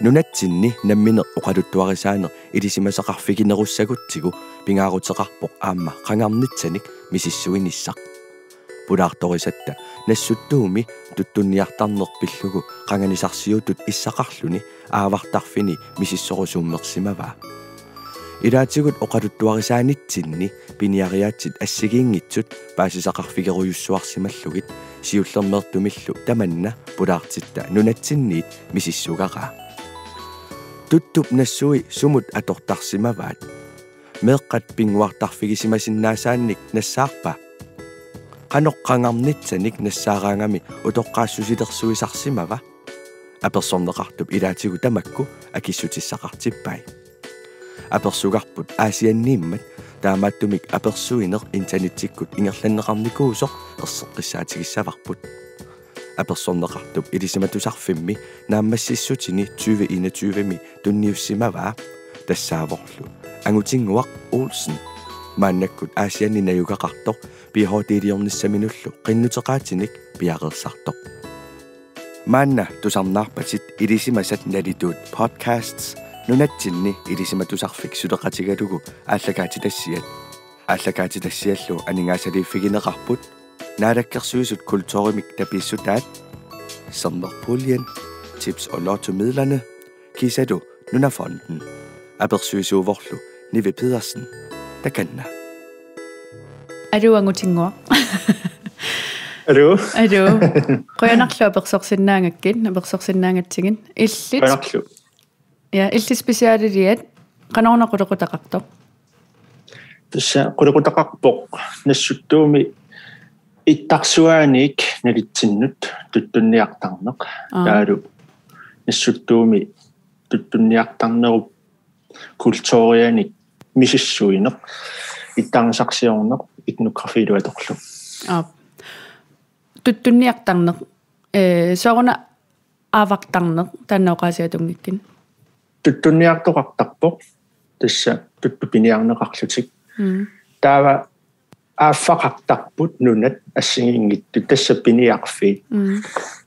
Nunatsinni nammine uqaluttuarisaaner ilisimasaqarfikinerussagutigu pingaarutеқарпоq аама qangarnitsanik misissuinissaq pulaartorisatta nassuttuumi tuttunniartarnerpillugu qanganisarsiutut issaqarluni aavartarfini misissorusuummersimavaa ilaatigut oqaluttuarisaanitsinni piniariaatsit assigiingitsut paasisaqarfikeruyussuarsimallugit siullermertumillu tamanna pulaartitta nunatsinniit misissugaraa tuttup nassui sumut atortarsimavaat meeqqat pinguartarfigisimasinnaasaanik nassaarpa qanoqqangarnitsanik nassaaraangami utoqqaassusilersuisarsimava apersorneqartup ilaatigu tamakku akissutissaqartippai apersugarput aasianniimmat taamaattumik apersuineq internetikkut ingerlanneqarnikuusoq erseqqissaatigissavarput apersorneqartup ilisimatusarfimmi naammassissutini 2021mi tunniussimavaa tassaavorlu angutinguaq Olsen maannakkut aasianninayugaqartoq pihotiiliornissaminullu qinnuteqaatinik piaqersartoq maanna tusarnaarpatit ilisimasat nalituut podcasts nunatsinni ilisimatusarfik suleqatigalugu ааллакаатитассиаллу анингаасалииффигинеқарпут наалаккерсуисут культуримик таписсутаат Sommerpuljen tips og lottomidlerne Kisadu Nunafonden Apersuisuuvorlu Nive Pedersen Takanna Aduangutingua Adu qoyanarlu apersorsinnaangakkit apersorsinnaangatsigin illit qoyanarlu ja illit specialiliat qanornaqulaqutaqartoq tassa qulaqutaqarpoq nassuttuumi ittaqsuaanik nalitsinnut tuttunniartarneq taalu nassuttuumi tuttunniartarnerup kultuurianik misissuineq ittaangisarsiorneq etnografiiluatorlu tuttunniartarneq sooruna aavaqtarneq tannoqaasiatungikkin tuttunniartoqartarpoq tassa tuttupiniarneqarlutik taava ааффақартарпут нунат ассигингитту тассаппиниарфиит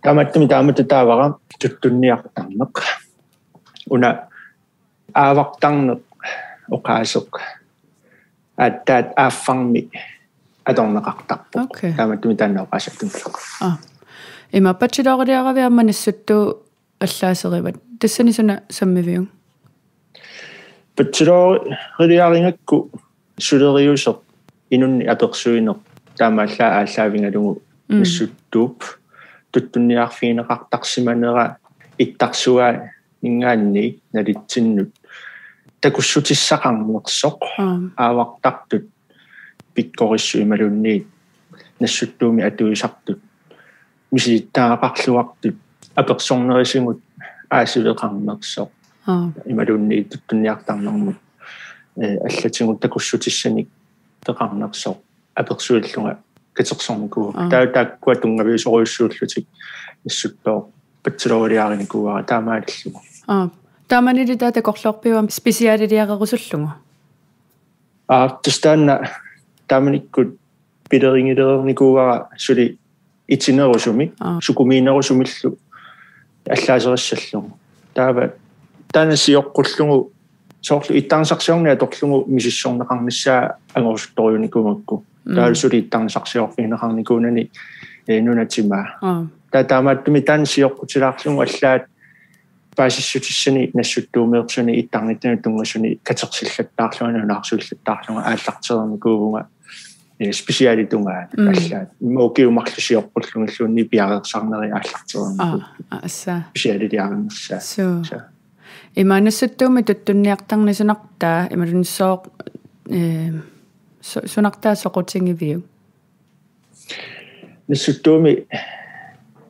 тааматтами таавара туттунниартарнеқ уна аавартарнеқ оқаасеқ аттаат ааффарми аторнеқартарпоқ тааматтами тааннаоқаасаттунлеқ има патчилоориаравиамма нассутту аллаасериват тассани суна саммивиу патчилоориарингакку сулериусеқ инунни аперсуинеқ таамааллаа ааллаавингалугу нассуттууп туттунниарфигинеқартарсиманера иттарсуаа ингаанни налитсиннут такуссутиссақарнерсоқ аавартартут пиккориссуималунниит нассуттууми атуисартут миситтаақарлуартут аперсорнерисимут аасивеқарнерсоқ ималунниит туттунниартарнэрмут аллатингут такуссутиссаник теқарнерсоқ аперсуиллунга катерсорникуу тааккуа тунгавиусоруйуссууллутик иссуттоо патсилоориариникууара таамааллугу тааманили таатакорлоорпиуам специалилиарерусуллугу тастанна тааманиккут пилерингилерникууара сули итинерусуми сукумиинерусумиллу аллаасериссаллугу таава танасиоққуллугу соорлу иттаарсарсиорнаа торлугу мисиссорнеқарниссаа ангорсутторюникумакку таалсули иттаарсарсиорфинеқарникуунани нунатима таамааттуми таансиоққутилаарлугу аллаат паасиссутиссани нассуттуумеерсуни иттарниттани тунгасуни катерсиллаттаарлуана наарсуллаттаарлуга ааллартерникуувнга специалитунга аллаат моокиумарлусиоққуллунгиллуунни пиареерсарнери ааллартерникуу асса специалитиарнерсаа иманассуттууми туттунниартарнисунартаа ималунissooq sunartaa soqutiнгивиу нассуттууми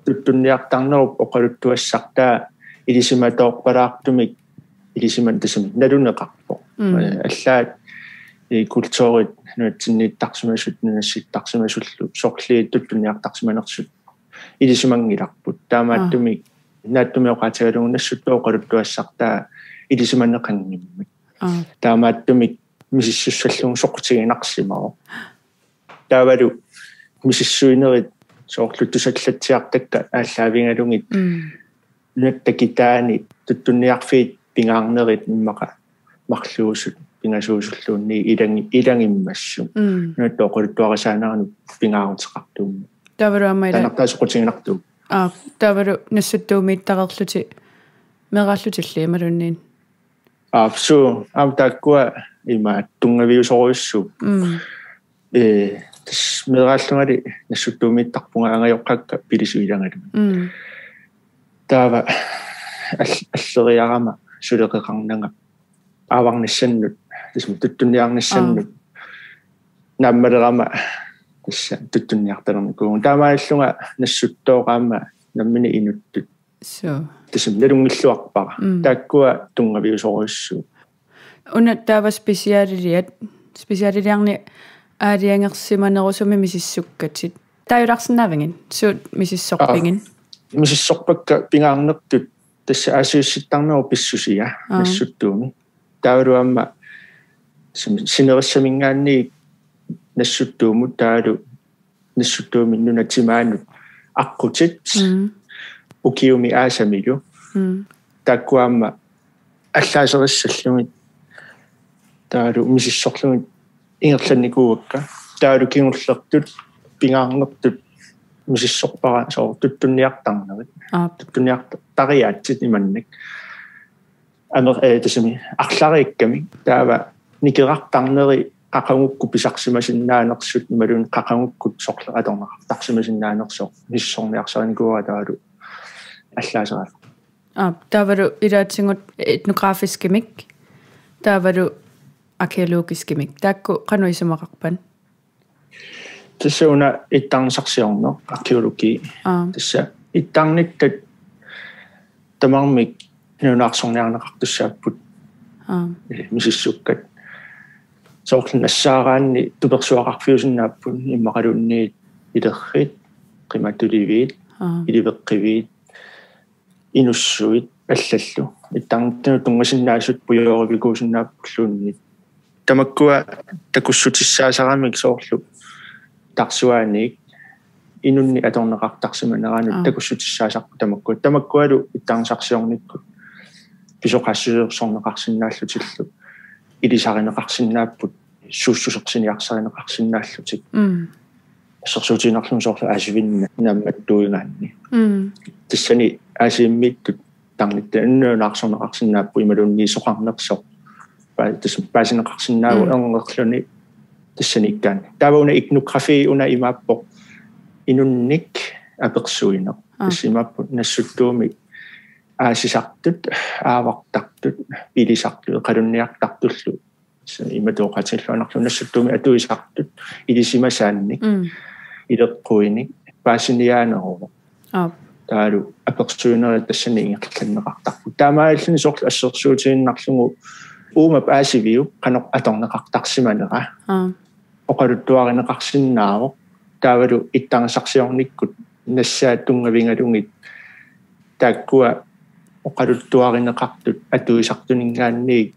туттунниартарнеруп оқалуттуассартаа илисиматоорпалаартумик илисиман тасами налунеқарпо аллаат культуурит нуатсиннииттарсимасут нунасситтарсимасуллу соорлиит туттунниартарсиманерсут илисимангиларпут таамааттумик нааттумиоқатагалугу нассуттуоқалуттуассартаа илисиманнеқангиммик таамааттумик мисиссуссаллугу соқутигинарсимао таавалу мисиссуинерит соорлуттусаллатсиартакка ааллаавингалугит нуттакитаани туттунниарфиит пингаарнерит иммаqa марлуусут пингасуусуллуунни илангиммассу нуттоқулуттуарисаанарану пингаарутеқартуумми таваруаммайла танартаасоқутигинарту тавару нассуттуумииттақарлути мерааллутилли ималунниин су амтаккуа има тунгавиусоруссу тас мерааллунгали нассуттуумииттарпунга ангайоққакка пилисуилангалу таава аллериарама сулеқеқарнага аварниссаннут тасму туттунниарниссаннут наммалерама тасса туттунниарталерникуун таамааллунга нассуттооqaама наммини инуттут so тасм налунгиллуарпара тааккуа тунгавиусоруссу уна таава специалилиарни аалиангерсиманерусуми мисиссуккатит тааюларсинавингин суут мисиссорпингин мисиссорпакка пингаарнертут тасса аасиусситтарнеру писсусиа нассуттууми тауруамма синериссамингаанни нассуттуумут таалу нассуттууми нунатимаанут аққутит укиуми аасамилу таккуамма аллаасериссаллугит таалу мисиссорлугит ингерланникууакка таалу кингуллертут пингаарнертут мисиссорпара соо туттунниартарнерит туттунниартариаатсит иманник тасми арлариикками таава никерартарнери qaqangukku pisarsimasinnaanерсут ималун qaqangukku сорлераторнеқартарсимасиннаанерсоо ниссорниарсарникуа таалу аллаасерал тавару илаатсингут этнографискимик тавару аркеологискимик таакку qanуисумақарпан тассауна иттарнсарсиорнеқ аркеологи тасса иттарниттат тамармик нунаарсорниарнеқартуссааппут мисиссуккат соорлнассаараанни туперсуақарфиусиннааппун иммақалуунниит илеррит қиматуливиит иливеққивиит инуссуит аллаллу иттарниттану тунгасиннаасут пуйоорвикуусиннааппуллуунниит тамаккуа такуссутиссаасарамик соорлу тарсуааник инунни аторнеқартарсиманераанут такуссутиссаасарпу тамаккуалу иттарнсарсиорниккут писоқассуерсорнеқарсинааллутиллу илисаринеқарсинааппут суuссусерсиниарсаринеқарсинааллутик сорсуутинарлун соорлу аасивинна намматтуингаанни тассани аасииммиттут тарнитта иннуунаарсорнеқарсинааппу ималуунни соқарнерсоо паасинеқарсинааву эрнерлуни тассаниккаан таавауна этнографи уна имааппо инунник аперсуинеқ тассимааппу нассуттууми аасисартут аавартартут пилисартут қалунниартартуллу иматоқатиллуанарлу нассуттууми атуисартут илисимасаанник илеққуиник паасиниаанерова таалу аперсуинери тассани ингерланнеқартарпу таамааллини соорлу ассерсуутииннарлугу уумап аасивиу қанеқ аторнеқартарсиманера оқалуттуаринеқарсиннаавоқ таавалу иттарнсарсиорниккут нассаат тунгавингалунгит тааккуа оқалуттуаринеқартут атуисартунингаанниик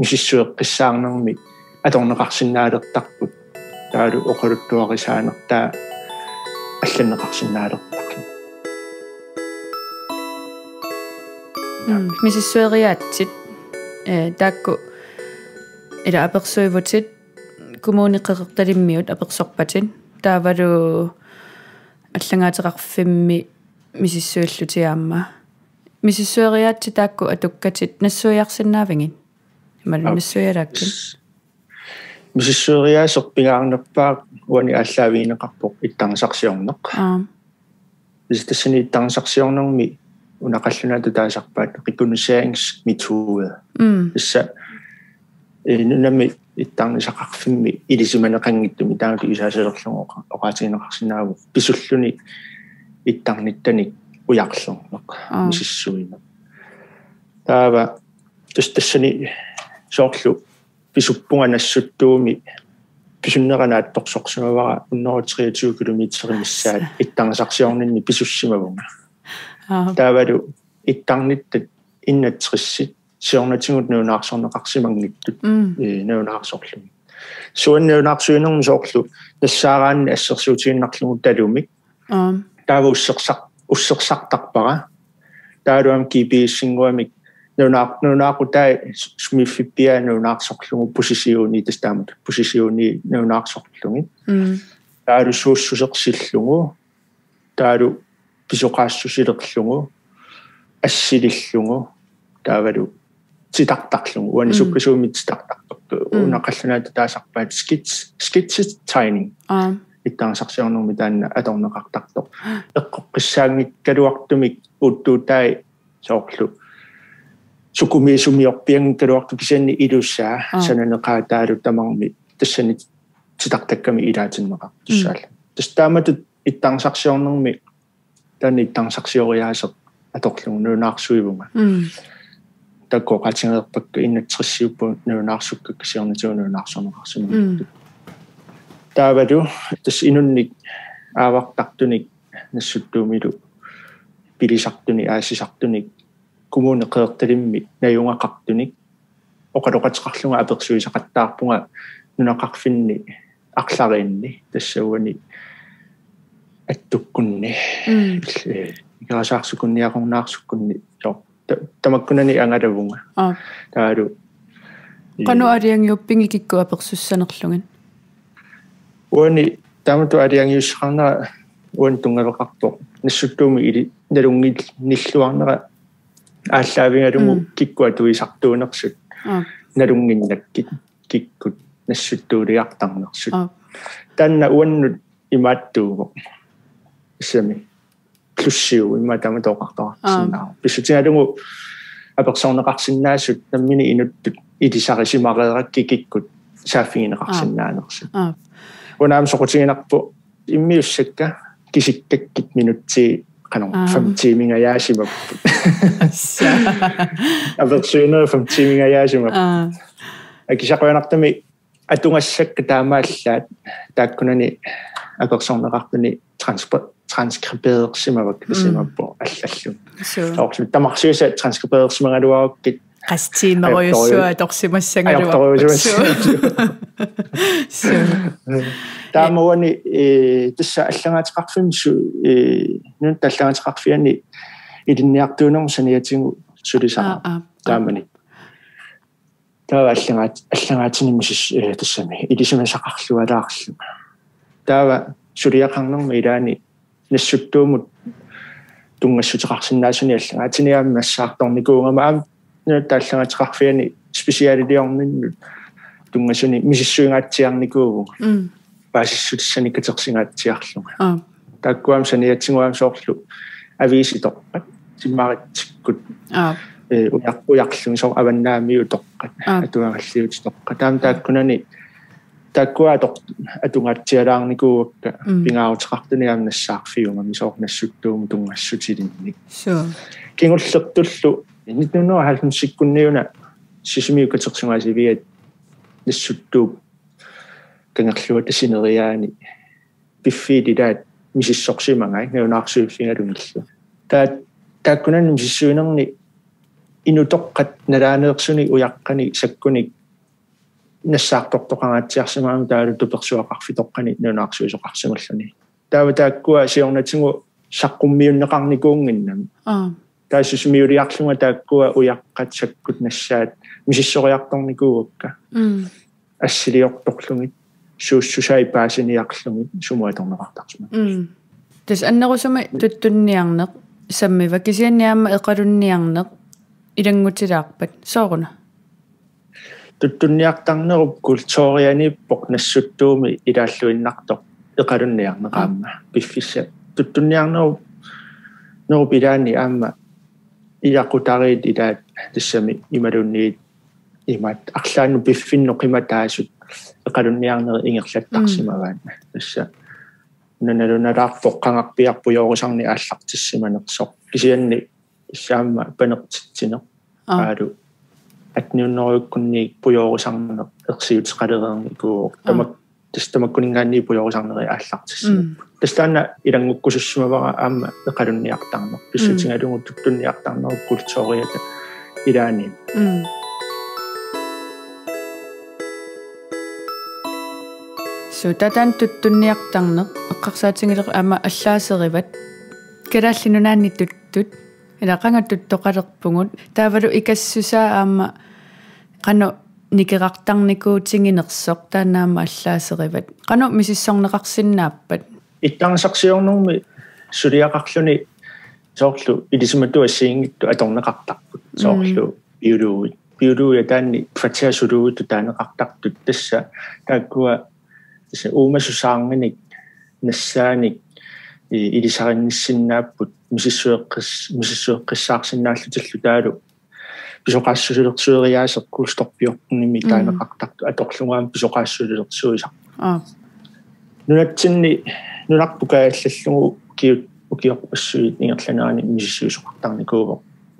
мисиссуэққиссаарнерми аторнеқарсинаалертарпут таалу оқалуттуарисаанертаа алланнеқарсинаалертарлу мисиссуэриаатсит таакку ила аперсуивутит коммуниқеқерталиммиут аперсорпатин таавалу аллагаатеқарфимми мисиссуиллутиаама мисиссуэриаатси таакку атуккатит нассуиарсинаавингин ималу нассуиалааккин мисиссуэриаасерпигаарнерпаак уани аллаавиинеқарпоқ иттарнсарсиорнеқ тассани иттарнсарсиорнерми унақаллунаату таасарпаат рекогнисериngsmetode тасса нунами иттарнисақарфимми илисиманеқангиттуми таанути исаасалерлугу оqaатигинеқарсинааву писуллуни иттарниттаник уярлернеқ мисиссуина таава тассани соорлу писуппунга нассуттууми писуннеранаат торсорсимавара 123 километеримиссаат иттарнисарсиорнинни писуссимавунга таавалу иттарниттат иннатриссит сиорнатингут нуунаарсорнеқарсимангиттут нуунаарсорлуми суаннуунаарсуинерми соорлу нассаараанни ассерсуутигиннарлугу талумик таава уссерсартарпара taaruam kiipiissinguamik nunaaqqutai sumiffippia nunaaqsorlugu posisiuni tastaamat posisiuni nunaaqsorlungi taaru suussuseqsillungu taaru pisoqaassusileqlungu assilillungu taavalu titaqtaqlungu uani suppasuumit titaqtaqtu unaqallunaata taasarpaat skits tiny ittaansarsiornummi taanna atorneqartartoq eqqoqqissaangikkaluartumik uttuutai soorlu sukumiisumiorpiang kaluartu kisanni ilussaa sananeqaataalu tamarmi tassani titaqtakkami ilaatinneqa tussaalla tastaamatut ittaansarsiornermi taanni ittaansarsioriaaseq atorlugu nuunaarsuivunga takkoqatingeerpakka innatrissiuppu nuunaarsukka kisiornituunuunaarsorneqarsimu taavalu tas inunnik aavartartunik nassuttuumilu pilisartuni aassisartunik kumune qeertalimmi najungaqartunik oqaloqatiqarlunga apersuisaqattaarpunga nunaqarfinni aqlariinni tassauani attukkunni ikarasaarsukunniaqornaarsukunni tamakkunani angalavunga taalu qanu aliangiuppingi kikku apersussanerlungan uani taamatu aliangiussaqarnera uan tungaleqartoq nassuttuumi ili nalungil nilluarnera ааллаавингалугу киккуатуисартуунерсут налунгиннаккит киккут нассуттуулиартарнерсут танна уаннут имааттууго исами плюссиу иматама тоқартарсинаа писсутигалугу аперсорнеқарсинаассут наммини инуттут илисарисимарееракки киккут сааффигинеқарсинаанерсут унаам соқутигинарпу иммиуссакка кисиккаккит минутти канон 5 timinga яасимаппут аверсуинер 5 timinga яасимап акисақуянартами атунгассакка таамааллаат тааккунани аперсорнеқартуни транскрибеерсимавак кисимаппо аллаллу таорсу тамарсиуса транскрибеерсимагалуаруккит qastиимеруйуссуа торсимассангалуарпутсу таамауани тасса аллагаатеқарфимсу нун таллагаатеқарфиани илинниартуунерм саниатингу сулисаа таамани таава аллагаатиниммис тассами илисимасақарлуалаарлу таава сулиақарнерми илаани нассуттуумут тунгассутеқарсинаасуни аллагаатиниаами массаарторникуунгама аам таллагаатеқарфиани специалилиорниннут тунгассуни мисиссуингаатсиарникуугу пассиссутиссани катерсингаатсиарлунга таккуам саниатсигуам соорлу ависиторпат симмаритсиккут уярлуни соо аваннаамиу тоққат атуагаллиутиторқа таам тааккунани таккуатор атунгаатсиалаарникууакка пингаавутеқартуниаам нассаарфиума мисоорнассуттуум тунгассутилинник кингуллертуллу 1990-сиккунниуна сисимиу катерсингаасивиат нассуттуу кангерлуа тасинериаани пиффиилилаат мисиссорсимангаа неунаарсуиффингалунгиллу тааккунан мисиссуинерни инутоққат налаанеерсуни уяққани саккуник нассаартортоқангаатсиарсимаама таалу туперсуақарфитоққани неунаарсуисоқарсималлуни таава тааккуа сиорнатингу саққуммиуннеқарникуунгиннам таасусмиулиарлунга тааккуа уяққат саккут нассаат мисиссориарторникууакка ассилиорторлугит суussусай паасиниарлугит сумуаторнеқартарсума тас аннерусума туттунниарнеқ саммива кисианниаама эқалунниарнеқ илангутилаарпат сооруна туттунниартарнеруп культурианиппоқ нассуттууми илааллуиннартоқ эқалунниарнеқаама пиффисса туттунниарнеруп норпилаани аама иақутариит илаат тассами ималунниит имат арлаанну пиффинно қиматаасут эқалунниарнери ингерлаттарсимаваан тасса наналуналаарпоқ қангарпиарпуйоорусарни ааллартиссиманерсоқ кисианни иссаама панертитсинеқ аалу атниуннеруйуккунни пуйоорусарнеқ ерсиутеқалереерникуу тамаккунингаанни пуйоорусарнери ааллартиссимап тастаана илангуккусуссимавара аама эқалунниартарнеқ писсутингалугу туттунниартарнеруп культуриата илаани сутатан туттунниартарнеқ эққарсаатингилер ама аллаасериват калааллинунаанни туттут ila qangattuttoqalerpungut taavalu ikassusaa aama qanu nikerartarnikuutinginersoq taanaama allaaseриvat qanu misissorneqarsinnaappat ittangsarsiornermi suliaqarluni soorlu ilisumatu assiingittu atorneqartarput soorlu biulu ja taanni kvartersuluutu taaneqartartut tassa taakkua tassa uumasusaarnginik nassaanik ilisarinissinnaapпут misissueqqissaarsиннааллутиллу таалу писоқаассулерсуериаасеққулсторпиорними таанеқартарту аторлунгаам писоқаассулерсуисар нунатсинни нунарпукааллаллугу укиорпассуит ингерланаани мисиссуисоқартарникууво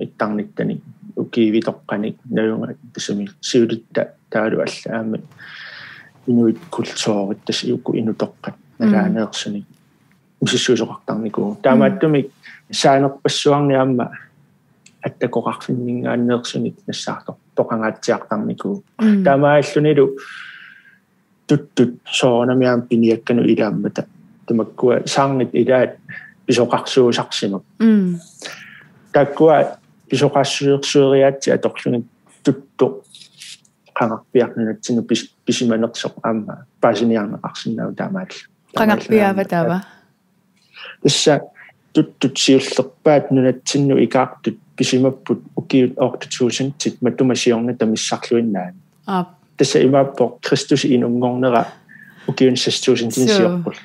иттарниттани укиивитоққаник наюнга тассами сиулитта таалу аллаами инуит культуурит тасси укку инутоққат налаанеерсуник мисиссуисоқартарникуу таамааттуми саанерпассуарниамма аттакоқарфиннингааннеерсуник нассаартор тоқангаатсиартарникуу таамааллунилу туттут соонамиам пиниаккану илааммата тамаккуа саарнит илаат писоқарсуусарсимак таккуа писоқассуерсуериаатси аторлуник тутто qangarpiarnunatsinnu pisimanersoq aamma paasiniarneqarsinnau taamaall qangarpiaavataava issa tuttut siullerpaat nunatsinnu ikaartut pisimapput ukiut 8000 mattumasiorna tamissarluinnaani tassa imaappo Kristus inungornera ukiun 6000 tinsiorpullu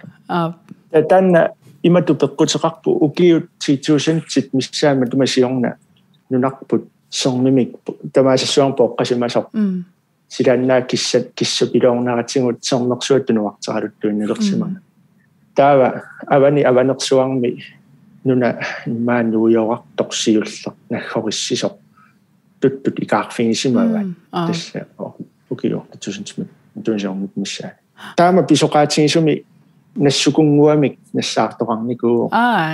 tanna imatu peqqutiqarpu ukiut 3000 missaama tumasiorna nunarput sormimik tamaasassuarn poqqasimasoq silanna kissapilornaratingut sornersuattunuarteraluttуиннелерсимага таава авани аванерсуарми нуна имааннуйоқарторсиуллер наггориссисоқ туттут икаарфигисимава тасса укио 2000 тунжорнут миссаа таама писоқаатигисуми нассукунгуамик нассаартоқарникуу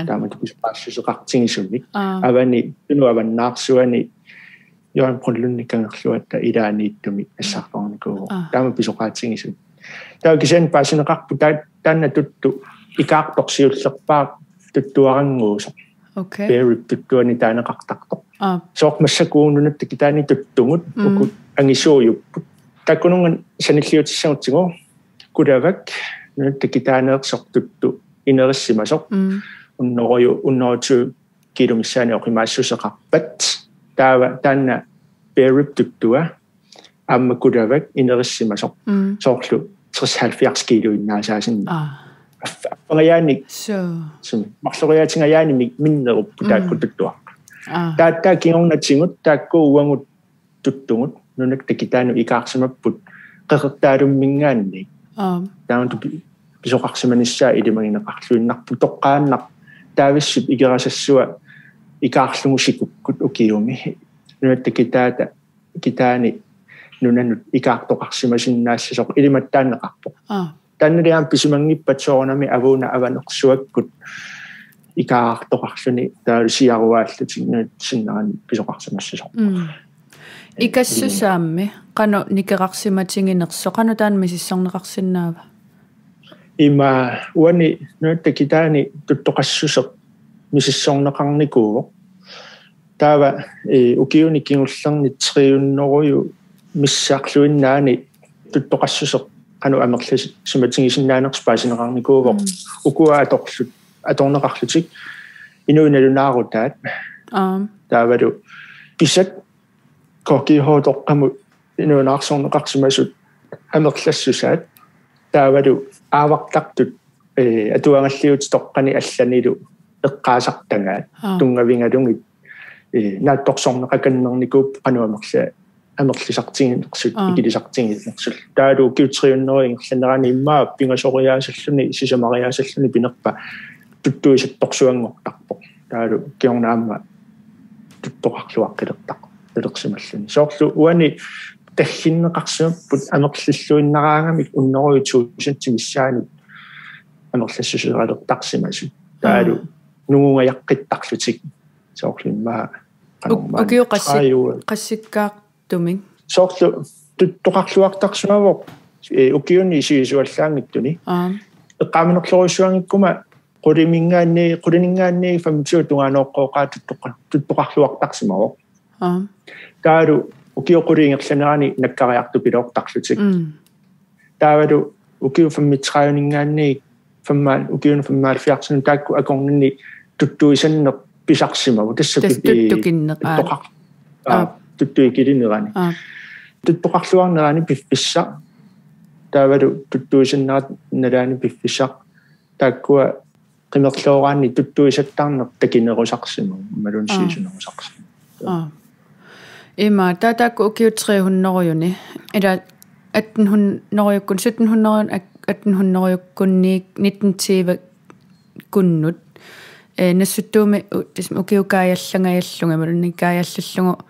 таама писоқаассусеқартигисумик авани туну аваннаарсуани Johan Prunlunnikangерluatta ilaaniittumi assartornikuu taama pisoqaatsingisut taakisen paasineqarpu taanna tuttu ikaartorsiullerpaaq tuttuaranguusoq okay very tuttuani taaneqartartoq soq massakuununat takitaani tuttungut ukut angisuuyupput takkunungan sanilliutissautigu kulavak nunat takitaaneersoq tuttu inerissimasoq unnorutu kilumissaani oqimaassuseqarpat taava tanna berip tuttua amma kulavak inerissimasoq soorlu 73 kilo innaasaasin pangayaanik so marloriatingayaani minneruppu taakkututtua taatta kiornatingut taakku uangut tuttungut nunak takitaanu ikaarsimapput qeqertaalummingaanni taantu pisoqarsimanissaa ilimagineqarluinnarpu toqqaannaq taavissut ikerasassua ikaarlumusikkukkut ukiumi nunatta kitaani nunanut ikaartoqarsimasinnaassasoq ilimattaanneqarpoq tannaliam pisimangippat soornami avuuna avanersuakkut ikaartoqarluni taalusiaruaallutinna sinnerani pisoqarsimassasoq ikassusaammi qanu nikerarsimatinginerso qanu taan misissorneqarsinnaava ima uani nunatta kitaani tuttoqassuseq misissorneqarnikuuvo taava ukiuni kingullerni triunnoruju missaarluinnaani tuttoqassuseq qanu amerlis sumatingisinnaaners paasineqarnikuuvo ukua atorlut atorneqarlutik inuinalunaaruttaat taavalu pisat kokihotoqqamu inuinaarsorneqarsimasut amerlassusaat taavalu aavartartut atuangalliut toqqani allanilu eqqaasartangaat tungavingalungit naattorsorneqakannernikuu qanuamerla amerlisartiginersut ikilisartiginersul taalu kiutriunneriglernerani immaa pingasoriaasalluni sisamariaasalluni pinerpa tuttuisattorsuangortarpoq taalu kiornaamma tuttoqarluaqqilertaq elersimalluni soorlu uani tagginneqarsimapput amerlilluinnaraangamik unnoruituusantimissaani amerlassuseraleqtarsimasut taalu nungungayaqqittarlutik soorlimmaa ukiu qassikkaartumik soorlu tuttoqarluartarsuavoq ukiuni isiisuallaangittuni eqqaaminerlorussuangikkuma quliningaanni famsuutungaanoqqooqaa tuttoqarluartaqsimaroq taalu ukiuquliingerlanerani nakkariartu piloortarlutik taavalu ukiu fammitsaayuningaanni fammaal ukiunu fammaalfiartunu taakku akorninni tuttuisanneq pisarsimavu tuttukinneqaa tuttuikilinerani tuttoqarluarnerani piffissa taavalu tuttuisannerat nalaani piffissa taakkua qimerlooraanni tuttuisattarneq takinerusarsimu malun siisunерусарsimu Ima tatakku ukiu 300 ila 1800 1700 1800 19 kunnut nassuttuumi ukiu kaayallangayallunga malunni kaayallullugu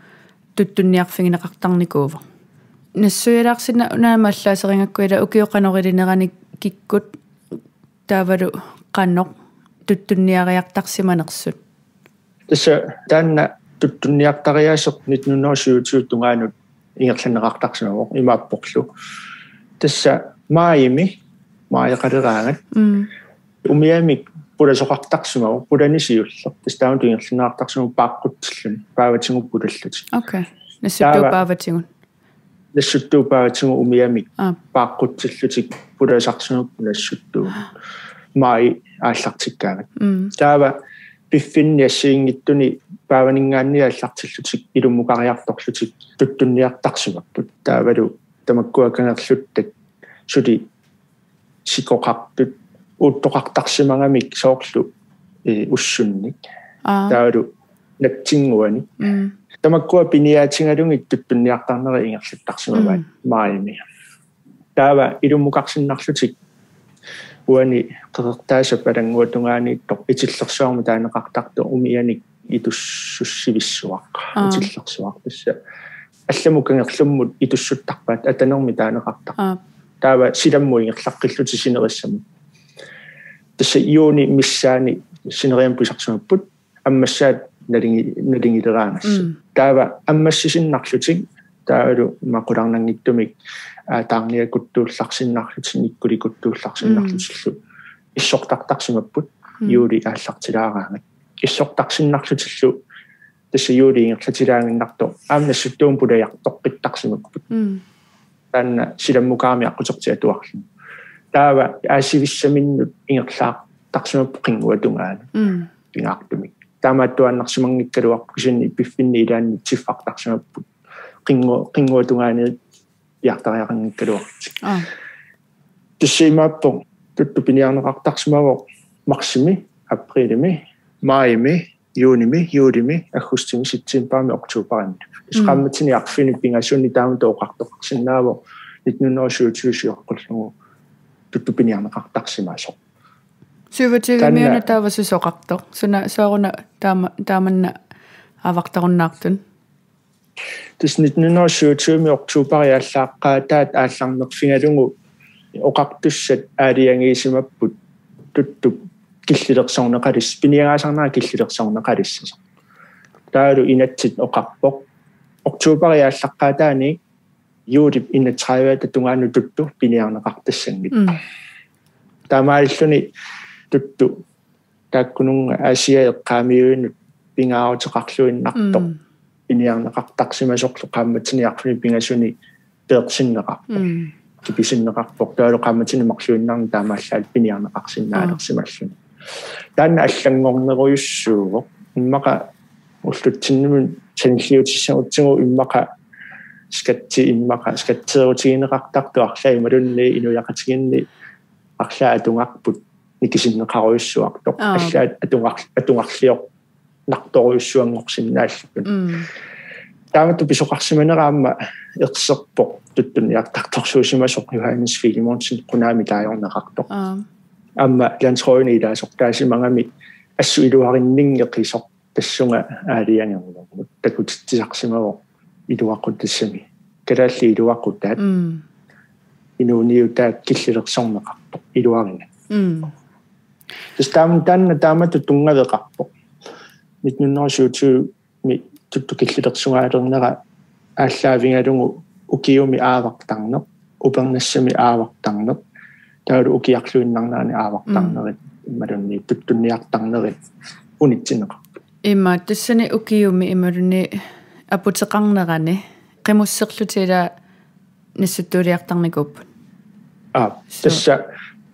tuttunniarfingineqartarnikuuva nassuilaarsina unaamaallaaserinngakkuila ukiu qanorilinerani kikkut taavalu qannoq tuttunniariartarsimanersut tassa taanna tuttunniartariaasoq 1927 tungaanut ingerlaneqartarsimamoq imaapporlu tassa maayaqaleraangat umiamik pulasoqartarsimamoq pulanisiulleq tastaamun ingerlaneqartarsimamoq paaqqutillun paavatinguppulallut okay nassuttuupaavatigun nassuttuupaavatigu umiamik paaqquttillutik pulasarsimamoq pulassuttuu maai aallartikkaagat taava piffinniassiingittuni paavaningaanni aallartillutik ilumukariartorlutik tuttunniartarsimapput taavalu tamakkuakangerluttat suli sikoqartut uuttoqartarsimangamik soorlu ussunnik taavalu natsinguani tamakkua piniaatingalungit tuttunniartarneri ingerluttarsimavaat maayimi taava ilumukarsinnarlutik uani qeqertaasa palanguatungaani itillersuarmu taaneqartartu umianik itussussivissuaq itillersuaq tassa алламукангерлуммут итуссуттарпаат атанерми таанеқартар таава силаммуингерлаққиллути синерissамут тасса иуни миссаани синериам писарсумаппут аммассаат налингилераанас таава аммассисиннарлутик таавалу мақуларнангиттумик таарниакуттуулларсиннарлутик иккуликуттуулларсиннарлутиллу иссортартарсимаппут иули ааллартилаараангат иссортарсиннарлутиллу тасса юулиингерлатилаангиннарто аамнассуттуум пулаяртоққиттарсимаппут таанна силаммукаами аққутертиатуарлу таава аасивиссаминнут ингерлаартарсимаппу қингуатунгаана пингаартумик таамааттуаннарсимангиккалуарпу кисинни пиффинни илаанни тиффартарсимаппут қингуатунгаани яартариақангиккалуартик тассимааппо туттупиниарнеқартарсимаво марсими априлими маими юуними аггустими ситсимпаами октооберин исқамматини арфини пингасунни тааму тооқартоқарсинаава 1927 оққуллугу туттупиниарнеқартарсимаасо 27 миуна таавасусоқарто суна сооруна тааманна авартаруннаартун тус 1927 октообери аллааққаатаат аалларнерфингалугу оқартуссат аалиангиисимаппут туттуп киллилерсорнеқалис пиниагаасарнаа киллилерсорнеқалиссаса таалу инатсит оқарпоқ октообери ааллаққаатаани юулип инатсрааваата тунгаанну тутту пиниарнеқартассангит таамааллуни тутту тааккунунга асиаеққаамиуинут пингааутеқарлуиннарто пиниарнеқартарсимасорлу қаамматсиниарфуни пингасуни пеерсиннеқарпо киписиннеқарпоқ таалу қаамматсини марлуиннарни таамааллаат пиниарнеқарсиннаалерсималлуни таанна аллангорнеруйуссууго иммақа уллутсиннумун саниллиутиссагутсигу иммақа скаттерутигинеқартарту арлаа ималунни инуяқатигинни арлаа атунгарпут никисиннеқаруйуссуартоқ аллаа атунгарлиоқ нарторуйуссуангорсиннааллуппут тааматту писоқарсиманераама ерсерпоқ туттунниартарторсуусимасоқ Johannes Filimonsен қунаами таajorneqartoq амма лансройни илаасортаасимангами ассуилуариннингеқисоқ тассунга аалиангернермут такутитсисарсимаво илуаққуттассами калаалли илуаққутаат инууниутаат киллилерсорнеқарпоқ илуаринга тааматту тунгавеқарпоқ 1927 ми тутту киллилерсугаалернера ааллаавингалугу укиуми аавартарнеқ упернассами аавартарнеқ таалу укиарлуиннарнаани аавартарнерит ималунни туттунниартарнерит унитсинеqa имма тассани укиуми ималунни апутеқарнерани қимуссерлутила нассуттуулиартарникууппут тасса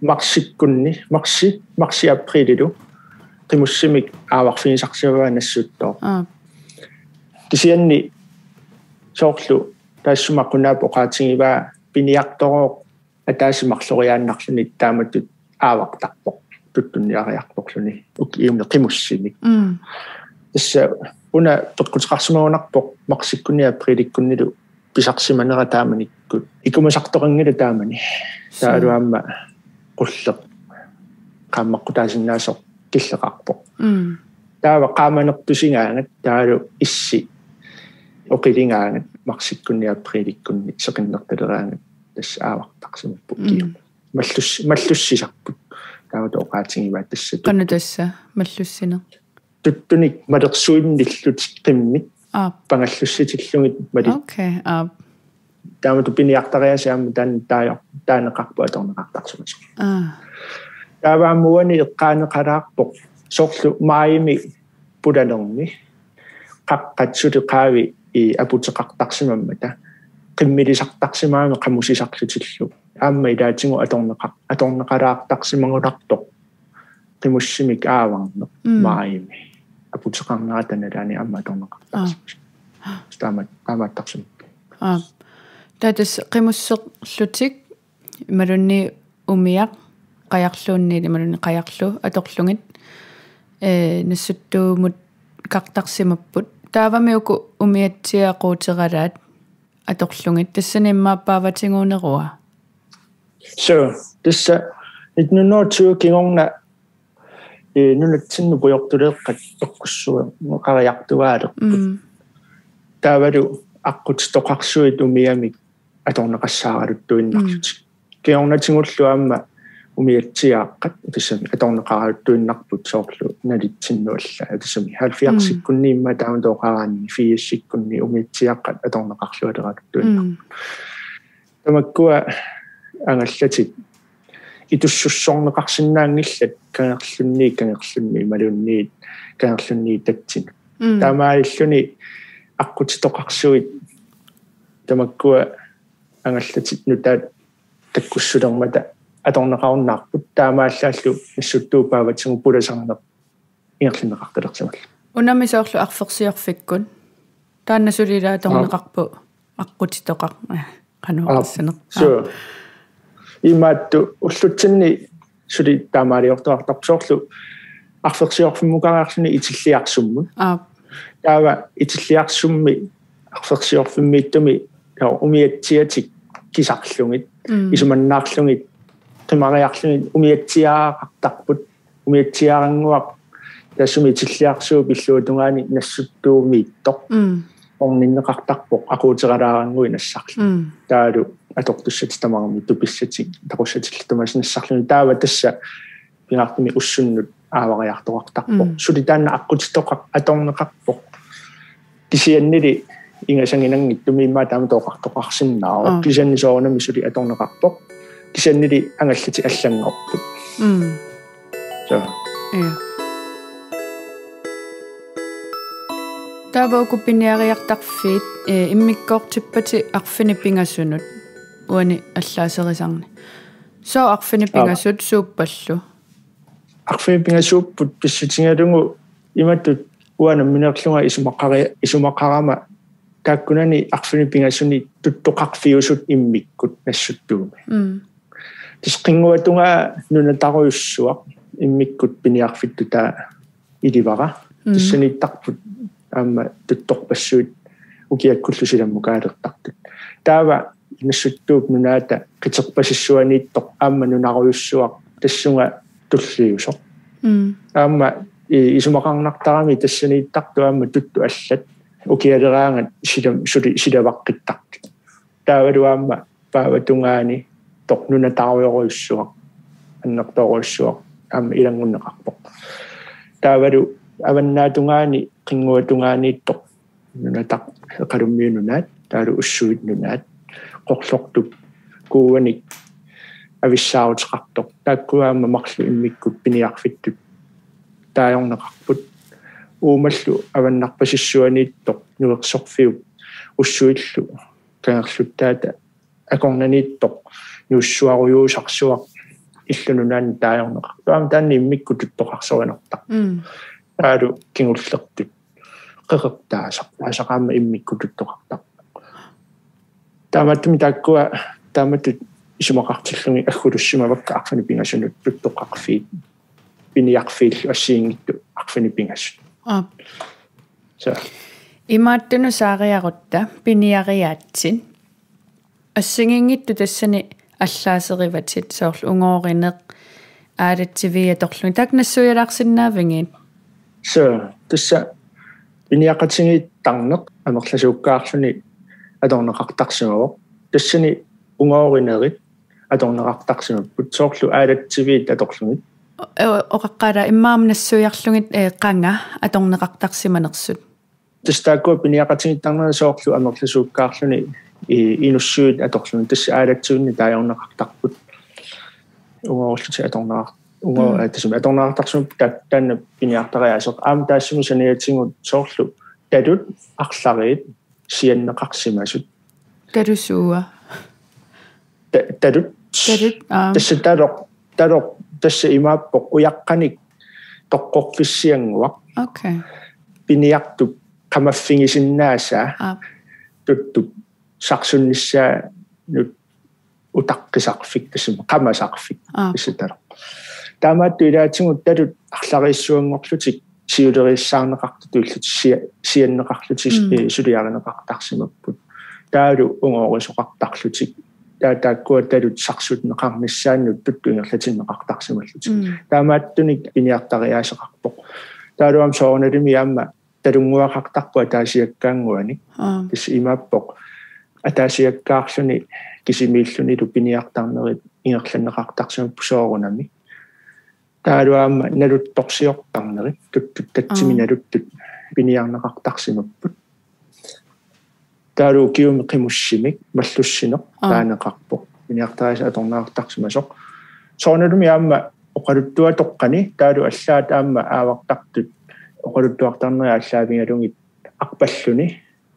марси априлилу qimусsimik ааварфинисарсиваа нассуттоо кисианни соорлу таассумаққунаап оқаатингиваа пиниартороо атаасимарлориааннарлуни тааматтут аавартарпоқ туттунниариарпоқлуни укиумне qimусsimik тасса уна тоққутеқарсимагунарпоқ марсиккуни априликкуннилу писарсиманера тааманиккут икумасарторангила таамани таалуамма qulleq qaammaqqutaasinnaasoq киллеқарпоқ таава qaamanertusingaangat таалу исси оқилингаангат марсиккунни априликкунни сеқиннерталераангат тасса аавартарсимаппу киу маллуссисарпут таава тоқаатингиваа тасса кану тасса маллуссина туттуник малерсуинниллут қиммит пангаллусситиллугит мали окей таама тупиниартариасаама таанеқарпу аторнеқартарсумас таавааммуани эққаанеқалаарпоқ соорлу маими пулалерми қаққатсулеқаави и апутеқартарсимаммата қиммилисартарсимаами қамусисарлутиллу аама илаатингу аторнеқалаартарсимагулартоқ qimусsimik ааварне маими апутеқарнератаналаани аама аторнеқартарсимас таамааттарсим татас qimусseqlутик ималунни умиақ qajarluunniit imalunni qajarlu atorlungit нассуттуумут картарсимаппут таавамиуку умиатсиақуутеқалаат аторлунгит тассани иммааппааватингуунеруа so тасса 1920 кингорна нунатсинну пуйортулеэққат тоққуссуа меқариартуаалерпут таавалу аққутстоқарсуит умиамик аторнеқассааралуттуиннарлутик кингорнатингуллуаама умиатсиааққат тассами аторнеқаралуттуиннарпут соорлу налитсиннуалла тассами 70-сиккунни имма тааматоқараанни 4-сиккунни умиатсиааққат аторнеқарлуалералуттуиннарпут тамаккуа ангаллатик итуссуссорнеқарсинаангиллат кангерлунни малунниит кангерлунни татсин таамааллуни аққутитоқарсуит тамаккуа ангаллатик нутаат таккуссулермата аторнеқаруннаарпут таамааллааллу нассуттуупааватсигу пуласарнеқ ингерлинеқарталерсимал унами соорлу арферсиорфиккун тааннасулила аторнеқарпу аққутитоқар кануарсинеқ имаатту уллутсинни сули таамаалиортуартарсоорлу арферсиорфиммукараарсини итиллиарсумму таава итиллиарсумми арферсиорфиммииттуми умиатсиатик кисарлугит исуманнаарлугит qimariarluni umiatsiaaqartarput umiatsiarangguaq тассуми итиллиарсуу пиллуутунгаани нассуттуумиитто орниннеқартарпоқ aquuтералаарангуи нассарлу таалу атортуссати тамарми туписсати такуссатиллтумас нассарлуни таава тасса пингартуми уссуннут аавариарторартарпоқ сулитаанна аққутиттоқақ аторнеқарпоқ кисианнили ингасангинангиттуми имма таама тоқартоқарсиннаа кисианни соорнами сули аторнеқарпоқ кисианнили ангаллати аллангорпут so таавауку пиниариартарфиит иммиккоортиппати арфини пингасунут уани аллаасерисарни со арфини пингасут сууппаллу арфини пингасууппут писситингалугу иматтут уана минерлунга исумақарама тааккунани арфини пингасуни туттоқарфиусут иммиккут нассуттууми тисқингуатунга нунатаруйуссуақ иммиккут пиниарфиттута иливара тиссаниттарпут аама тутторпассуит укиаккуллусиламмукаалертартут таава нассуттууп нунаата қитерпасиссуанииттоқ аама нунаруйуссуақ тассунга туллиусоқ аама исумақарнартарами тассанииттарту аама тутту аллат укиалераангат силаваққиттарт таавалуаама пааватунгаани тоқнунатаруйоруйуссуақ аннерторуйуссуақ аама илангуннеқарпоқ таавалу аваннаатунгаани қингуатунгаaniittoq нунатақ эқалуммиунунаат таалу уссуит нунаат qoqlortup kuuanik ависсаарутеқартоқ тааккуаама марлу иммиккут пиниарфиттут таajorneqarput уумаллу аваннарпасиссуанииттоқ нуерсорфиу уссуиллу каерлуттаата акорнанииттоқ нуссуаруйуусарсуақ иллунунаани таajorneqar таам таанни иммиккут туттоқарсуанерта аалу кингуллертут қеқертаасақ асақаама иммиккут туттоқартар тааматтуми тааккуа тааматтут исумақартиллуги аггулуссимавакка арфани пингасунут туттоқарфиит пиниарфииллу ассиингитту арфани пингасут så имааттуну саариарутта пиниариаатсин ассигингитту тассани аллаасериватит соорлу унгооринеқ аалатсивиа торлуни такнассуялаарсинаавингит så тасса пиниақатсингит тарнеқ амерласууккаарлуни аторнеқартарсимавоқ тассани унгооринерит аторнеқартарсимаппут соорлу аалатсивиит аторлугит оқаққала иммаамнассуярлугит қанга аторнеқартарсиманерсут тастааккуа пиниақатсингиттарнера соорлу амерласууккаарлуни инуссуит аторлуни тасса аалатсуунни таajorneqartarput унгоорлути аторнеқар унгоо тасма аторнеқартарсуп таанна пиниартариасеқ аама таассуми саниатсингут соорлу талут арлариит сианнеқарсимасут тарусуа талут тасса талоқ тасса имааппоқ уяққаник тоққорфиссиангуақ окей пиниарту камаффигисиннаасаа тутту сарсунниссаа нут утаққисарфик тассама камасарфик тассатало таамаатту илаатингут талут арларииссуангорлутик сиулериссаарнеқарту тууллут сианнеқарлутик сулиаринеқартарсимаппут таалу унгоорисоқартарлутик тааккуа талут сарсутнеқарниссааннут туттуингерлатиннеқартарсималлутик таамааттуник пиниартариаасеқарпоқ таалуам соорналими аама талунгуақартарпуа таасиаккаангуани тис имааппоқ атаасиаккаарлуни кисимииллуни лупиниартарнерит ингерланнеқартарсимаппу соорунами таалуаама налутторсиортарнерит туттут татсиминалуттут пиниарнеқартарсимаппут таалу киуми қимуссимик маллуссинеқ таанеқарпоқ пиниартариса аторнеқартарсимасоқ соорналуми аама оқалуттуа тоққани таалу аллаат аама аавартартут оқалуттуартарнери аллаавингалугит арпаллуни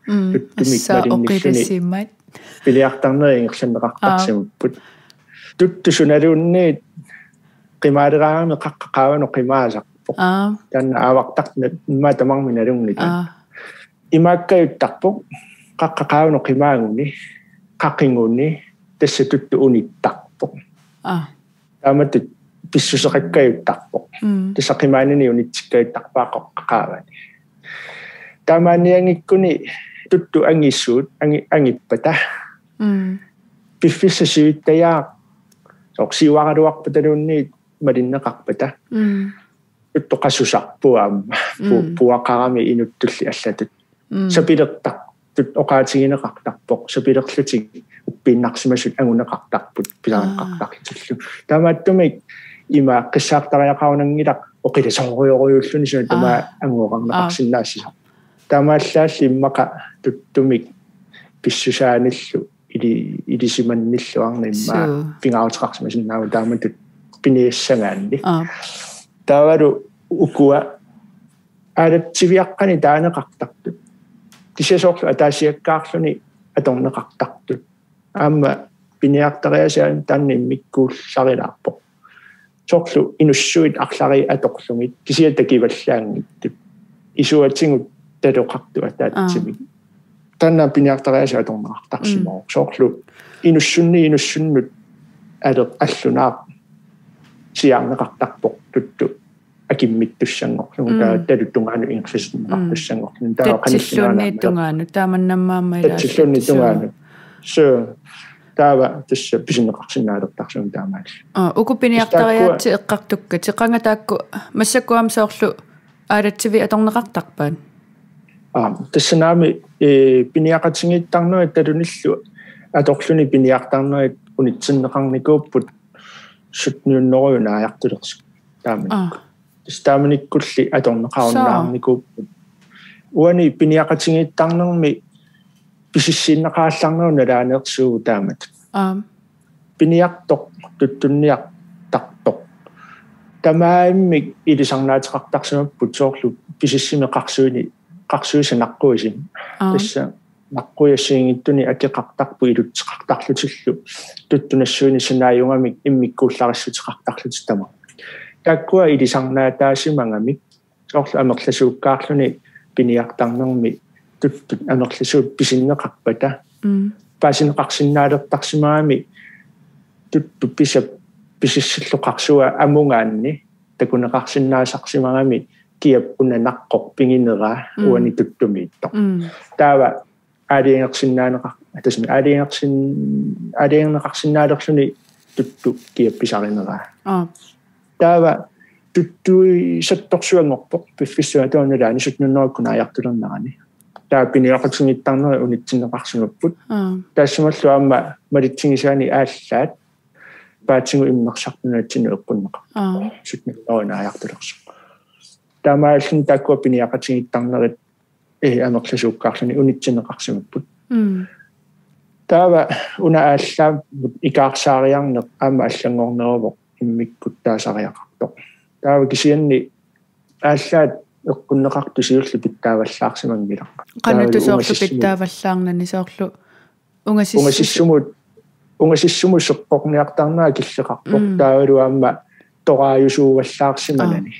туттумик малинниллуни пилиартарнери ингерланнеқартарсимаппут туттусуналуунни qimaaleraarmi qaqqaqaavanu qimaasarpoq taanna aavaqtartna imma tamarminaluunni imaakkaayuttarpoq qaqqaqaavanu qimaanguni qaqqingunni tassa tuttu unittarpoq taamattu pissuseqakkayuttarpoq tassa qimaanini unitsikkaittarpaaqoq qaavani taamaaniangikkuni tuttu angissuut angippata piffissasiuittayaa soqsiuaraluarpataluunni малиннеқарпата уттоқассусарпуаама пуақарами инуттулли аллатут сапилертар тут оқаатигинеқартарпоқ сапилерлутик уппииннарсимасут агунеқартарпут пилаанеқартарлутиллу таамааттумик има қиссаартариақарунангилақ оқиласоориориуллуни суна тама ангуоқарнеқарсиннаассиса таамааллаалли иммақа туттумик писсусааниллу илисиманниллуарна имма пингааутеқарсимасиннаау тааматут пиниссагаанни таавалу укуа аалатсивиаққани таанеқартартут кисасоорлу атаасиаккаарлуни аторнеқартартут аама пиниартариасаан таанни миккуулларилаарпоқ соорлу инуссуит арлари аторлугит кисиата киваллаангиттут исуатсигут талоқарту атаатсимик танна пиниартариаса аторнеқартарсимоо соорлу инуссуннут аллунаа сиарнеқартарпоқ тутту акиммиттуссангорлугу таа талуттунгаану ингерсисмақартуссангорлун таа каниллууннииттунгаану тааманнаммаама илааллунни тунгаану со таава тасса писинеқарсинаалертарсуун таамаал укупиниартариаати эққартукка теқанга таакку массаккуам соорлу аалатсиви аторнеқартарпаан тассанаами пиниақатсигиттарнуа талуниллу аторлуни пиниартарнуит унитсиннеқарникууппут сутниуннеруйунааяқтулерсу тааманик тааманиккулли аторнеқаруннаарникууппут уани пиниақатсигиттарнерми писиссиннеқаалларнеруна лаанеерсуу таамат piniaqtoq tuttunniaqtartoq tamaimik ilisarnaatiqartarsimapput soorlu pisissimeqarsuuni qarsuusanaqquisim tassa naqquyassiingittuni akeqartarpu ilutseqartarlutillu tuttunassuuni sanaayungamik immikkuullarissuteqartarlutitama takkua ilisarnaataasimangami soorlu amerlasuukkaarluni piniaqtarnermi tuttut amerlasuut pisinneqarpata paasineqarsinnaalertarsimaami tuttu pisissilluqarsua amungaanni takuneqarsinnaasarsimangami kiappuna naqqoq pingineraa uani tuttumiitto taava aaliingeqarsinnaalerluni tuttu kiappisarineraa taava tuttui sattorsuangorpoq piffissua tuanulaani sutnunnerikkunaajartulernerani taa piniaqatsingittarneri unitsinneqarsimapput taassumallu aamma malitsingisaani aallaat paatsingu immersartunaatsinnu eqqunneqa sutnunnerikkunaajartulersu taamaallun takkua piniaqatsingittarnerit amerlasuukkaarluni unitsinneqarsimapput taava una aallaam ikaarsaariarneq aamma allangorneruvoq immikkuttasariaqartoq taava kisianni ааllaat eqqunneqartusiullu pittaavallaarsimangilaq qanatu soorlu pittaavallaarnani soorlu ungasissumu seqqorniartarnaa killeqarpoq taavaluaamma toraayusuuvallaarsimanani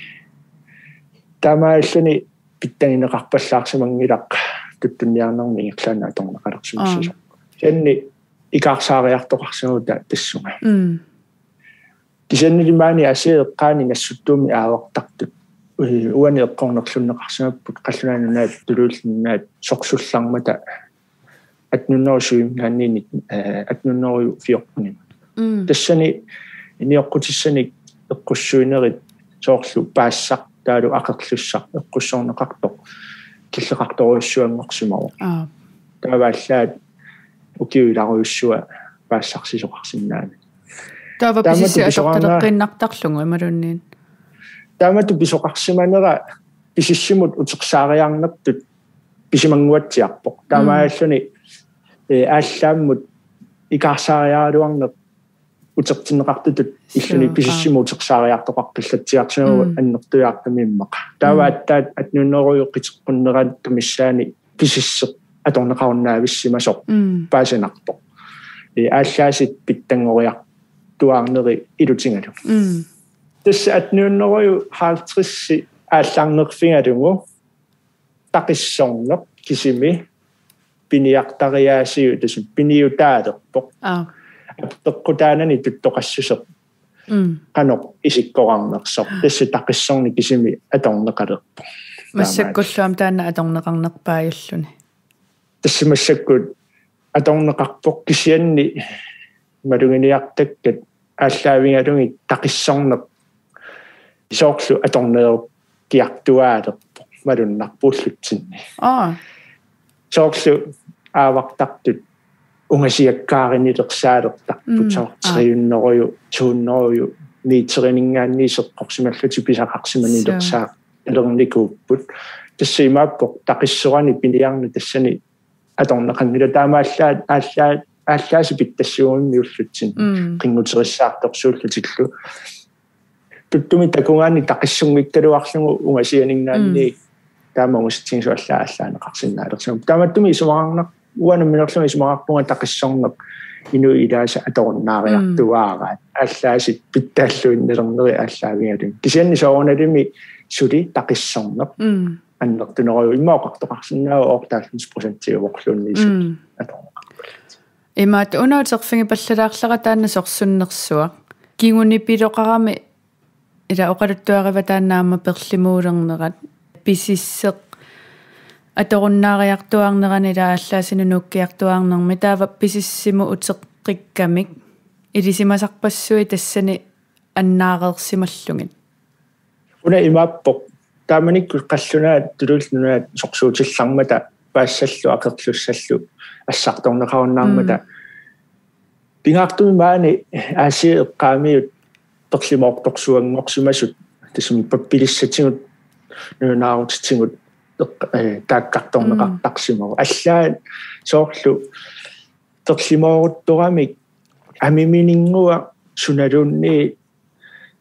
taamaalluni pittagineqarpallaarsimangilaq tuttunniarnermi igerlaana atorneqalersumissusoq sanni ikaarsaariartoqarsimuta tassunga kisiannilimaani aseeqqaani nassuttuumi aawaqtartut uani eqqornerlunneqarsimapput qallunaanunnaat tuluullinnaat sorsullarmata atnunnerusuimnaanniini atnunneru fiorpuni tassani iniorqutissani eqqussuinerit soorlu paassaq taalu aqerlussaq eqqussorneqartoq killeqartoruissuangorsimaru taavaallaat ukiuilaruissua paassarsisoqarsinnaani taava pisissi atortaleqqinnartarlungu imalunniin taamatu pisoqarsimanera pisissimut uteqsaariarnertut pisimanguatsiarpoq taamaalluni ааllaаммут икаарсаариааруарнеқ утерсинеқартутут иллуни писиссиму утерсаариартоқарпиллатсиарсинеру аннертуяартамиммақ таавааттаат атнуннеруйоққитеққуннерат тамиссаани писиссе аторнеқаруннаависсимасоқ паасинарпоқ ааллаасит питтангориартуаарнери илутингалу тасса атнуннерую хаалтрисси ааллаарнерфингалугу тақиссорнеқ кисими piniaqtariaasiu tasu piniutaalerpoq teqqutaanani tuttoqassuseq qanoq isikkorarnersoq tassu taqissorni kisimi atorneqalerpoq массаккуллуам таана аторнеқарнерпааюллуни tassu massakkut atorneqarpoq kisianni malunginiartakkat ааллаавингалуги taqissorneq soorlu atorneer kiartuaalerpoq malunnerpuullutsinni soorlu aavaqtartut ungasiakkaarinilерсаалертарпут соорtriunneruju tuunneruju miiterinningaanniiseqqorsimalluti pisaqarsimanilерсаа алерникууппут тассимааппоқ тақиссорани пилиарни тассани аторнеқангила таамааллаат ааллааси питтассуумми уллутсин қингутериссаарторсууллутиллу туттуми такунгаани тақиссунгиккалуарлугу унгасианингаанни таамагустингсуаллаа аллаанеқарсиннаалерсуум тааматтуми исумаарнақ уанамминерлуми исумаарпунга тақиссорнеқ ину илааса аторнаариартуаараат аллаасит питтааллуиннелернери аллаавигалун кисианни соорналими сули тақиссорнеқ аннертунеруйу иммаоқартоқарсинаава оортааллунс% аторнеқарпаллат имаат унаутеқфинги паллалаарлара таанна сорсуннерсуа кингуни пилоқарами ила оқалуттуарива тааннаама перлимуулернерат писиссеқ аторуннаариартуарнерани лааллаасину нуккиартуарнерми таава писиссиму утеққиккамик илисимасарпассуи тассани аннаарерсималлугит уна имааппоқ тааманикку қаллунаат тулуулнунаат сорсуутиллармата паассаллу акерлуссаллу ассарторнеқаруннаармата пингаартуми маани ааси эққаамиут перлимоорторсуангорсимасут тассами паппилиссатигут нунаарутитсигут тааккарторнеқартарсимагу аллаа соорлу перлимооруттурамик амиминингуа суналуунни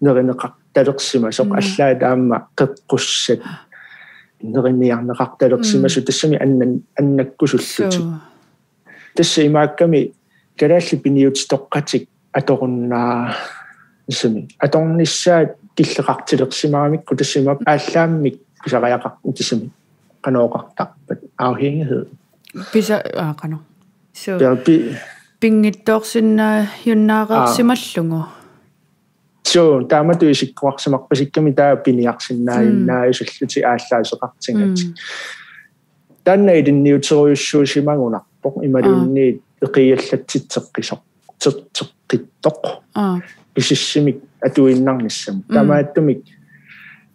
неринеқарталерсимасоқ аллаа таама қеққуссат неринниарнеқарталерсимасу тассами аннаккусуллутик тасса имаакками калаалли пиниутитоққатик аторуннаа исми аторниссаат киллеқартилерсимаамикку тассимап ааллааммик писариақар тассами канооқартарпат afhængighed писа қано so пингитторсинна юннаареерсималлугу so тааматуисиккуарсимарпасикками таа пиниарсиннааюннааюсуллути ааллаасеқартингатик танна идинниутериуссуусимагунарпоқ ималуунни эқиаллатситсеққисоқ теққиттоқ исиссимик атуиннарниссам таамааттумик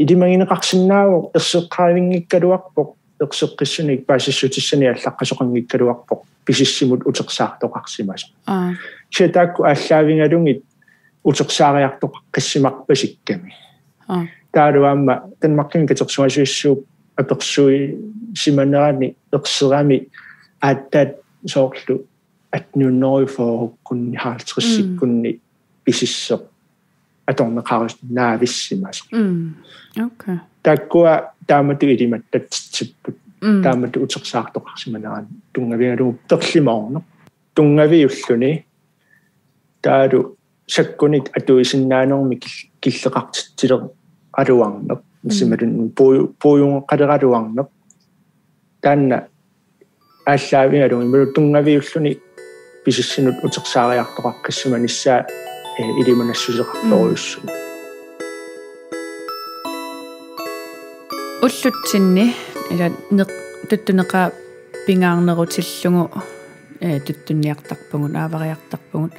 идимагинеқарсинааву ерсеққаавингиккалуарпоқ ерсеққиссуник паасиссутиссани аллаққасоқангиккалуарпоқ писиссимут утерсаартоқарсимасо четаакку ааллаавингалунгит утерсаариартоқаққиссимарпасикками таалуаама танмаркими катерсуасуиссууп аперсуи симанерани ерсерами ааттаат соорлу атнууннери фооруккунни хаалтриссиккунни писиссеқ аторнеқарус наависсимасо окей таккуа таамату илиматтатсиппут таамату утерсаартоқарсиманерани тунгавигалугу терлимаорнеқ тунгавиуллуни таалу саккунит атуисиннаанерми киллеқартитсилер алуарнеқ сималун пуюнгеқалералуарнеқ таанна ааллаавигалугу ималу тунгавиуллуни писиссинут утерсаариартоқаққиссиманиссаа илиманассусеқарторуйуссу уллутсинни ила туттунеқа пингаарнерутиллугу туттунниартарпугут аавариартарпугут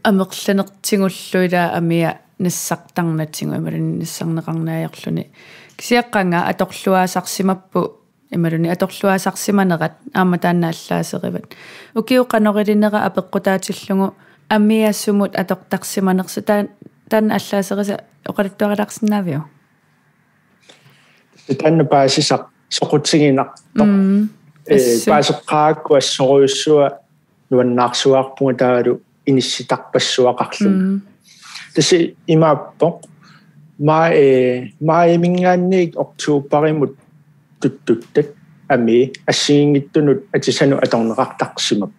амерланертигуллуила амиа нассартарнатсигу ималуни нассарнеқарнааерлуни кисиаққанга аторлуаасарсимаппу ималуни аторлуаасарсиманерат аама таанна аллаасериват укиуқанорилинера апеққутаатиллугу амиассумут атортарсиманерсу таанна аллаасериса оқалаттуариларсинаавиу танна паасисақ соқутсигинартоқ паасеққаакку ассоруйуссуа нуаннаарсуаарпунга таалу инисситарпассуақарлу таси имааппоқ маимингаанник октуупаримут туттуттат ами ассигингиттунут атисану аторнеқартарсимап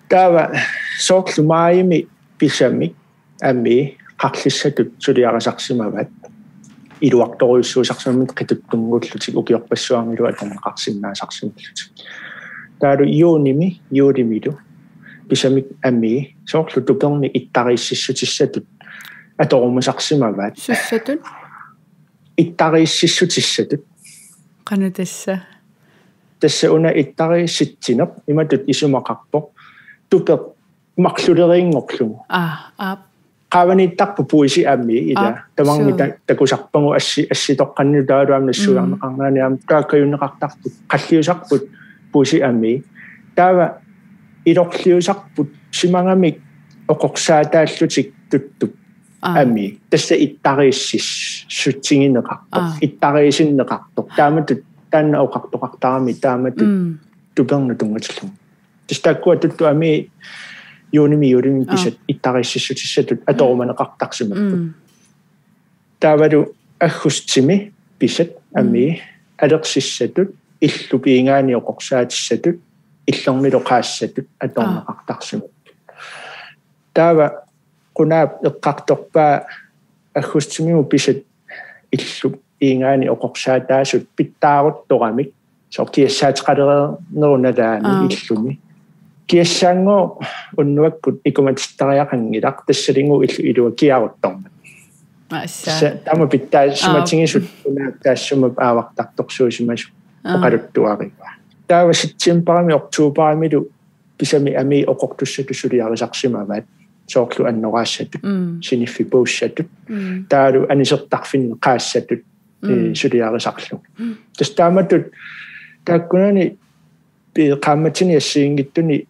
таава соорлу маими писамик ами қарлиссатут сулиарасарсимават илуарторуйуссуусарсимамит қитуттунгууллутик укиорпассуармилу аторнеқарсиннаасарсималлутик таалу юунимилу писамик ами соорлу туперни иттарииссиссутиссатут аторумасарсимават суссатут иттарииссиссутиссатут канатасса тасса уна иттариисситсинеқ иматут исумақарпоқ тупер марлулериингорлугу qavaniittarpu puisi ammi ila tamangmita takusarpangu assitoqqannu taaluamnassuarneqarnaaniam taakkayunneqartarpu qalliusarput puisi ammi taava ilorliusarput simangamik oqorsaataallutik tuttup ammi tassa ittariissis sutsingineqartoq ittariisinneqartoq taamatut taanna oqartoqartarami taamatut tuperna tungatillu tastakkua tuttu ammi юуними писат иттариссиссутиссатут аторуманеқартарсимаппут таавалу аггустими писат ами алерсиссатут иллу пиингаани оқорсаатиссатут иллермилоқаассатут аторнеқартарсимаппут таава қунаап эққарторпаа аггустимиму писат иллу пиингаани оқорсаатаасут питтаарутторамик сортиассаатеқалернеруналаани иллуми киассаангоо уннуаккут икуматиттариақангилақ тассалингу илуа киарутторма асса тама питтаа суматингисут унаак таассума аавартарторсуусимасу оқалуттуарива таава ситсимпарами октуупарамилу писами ами оқортуссатусулиарисарсимаваат соорлу аннораассатут синиффипууссатут таалу анисертарфин қаассатут сулиарисарлу тастааматут тааккунани qaammatini assiingittuni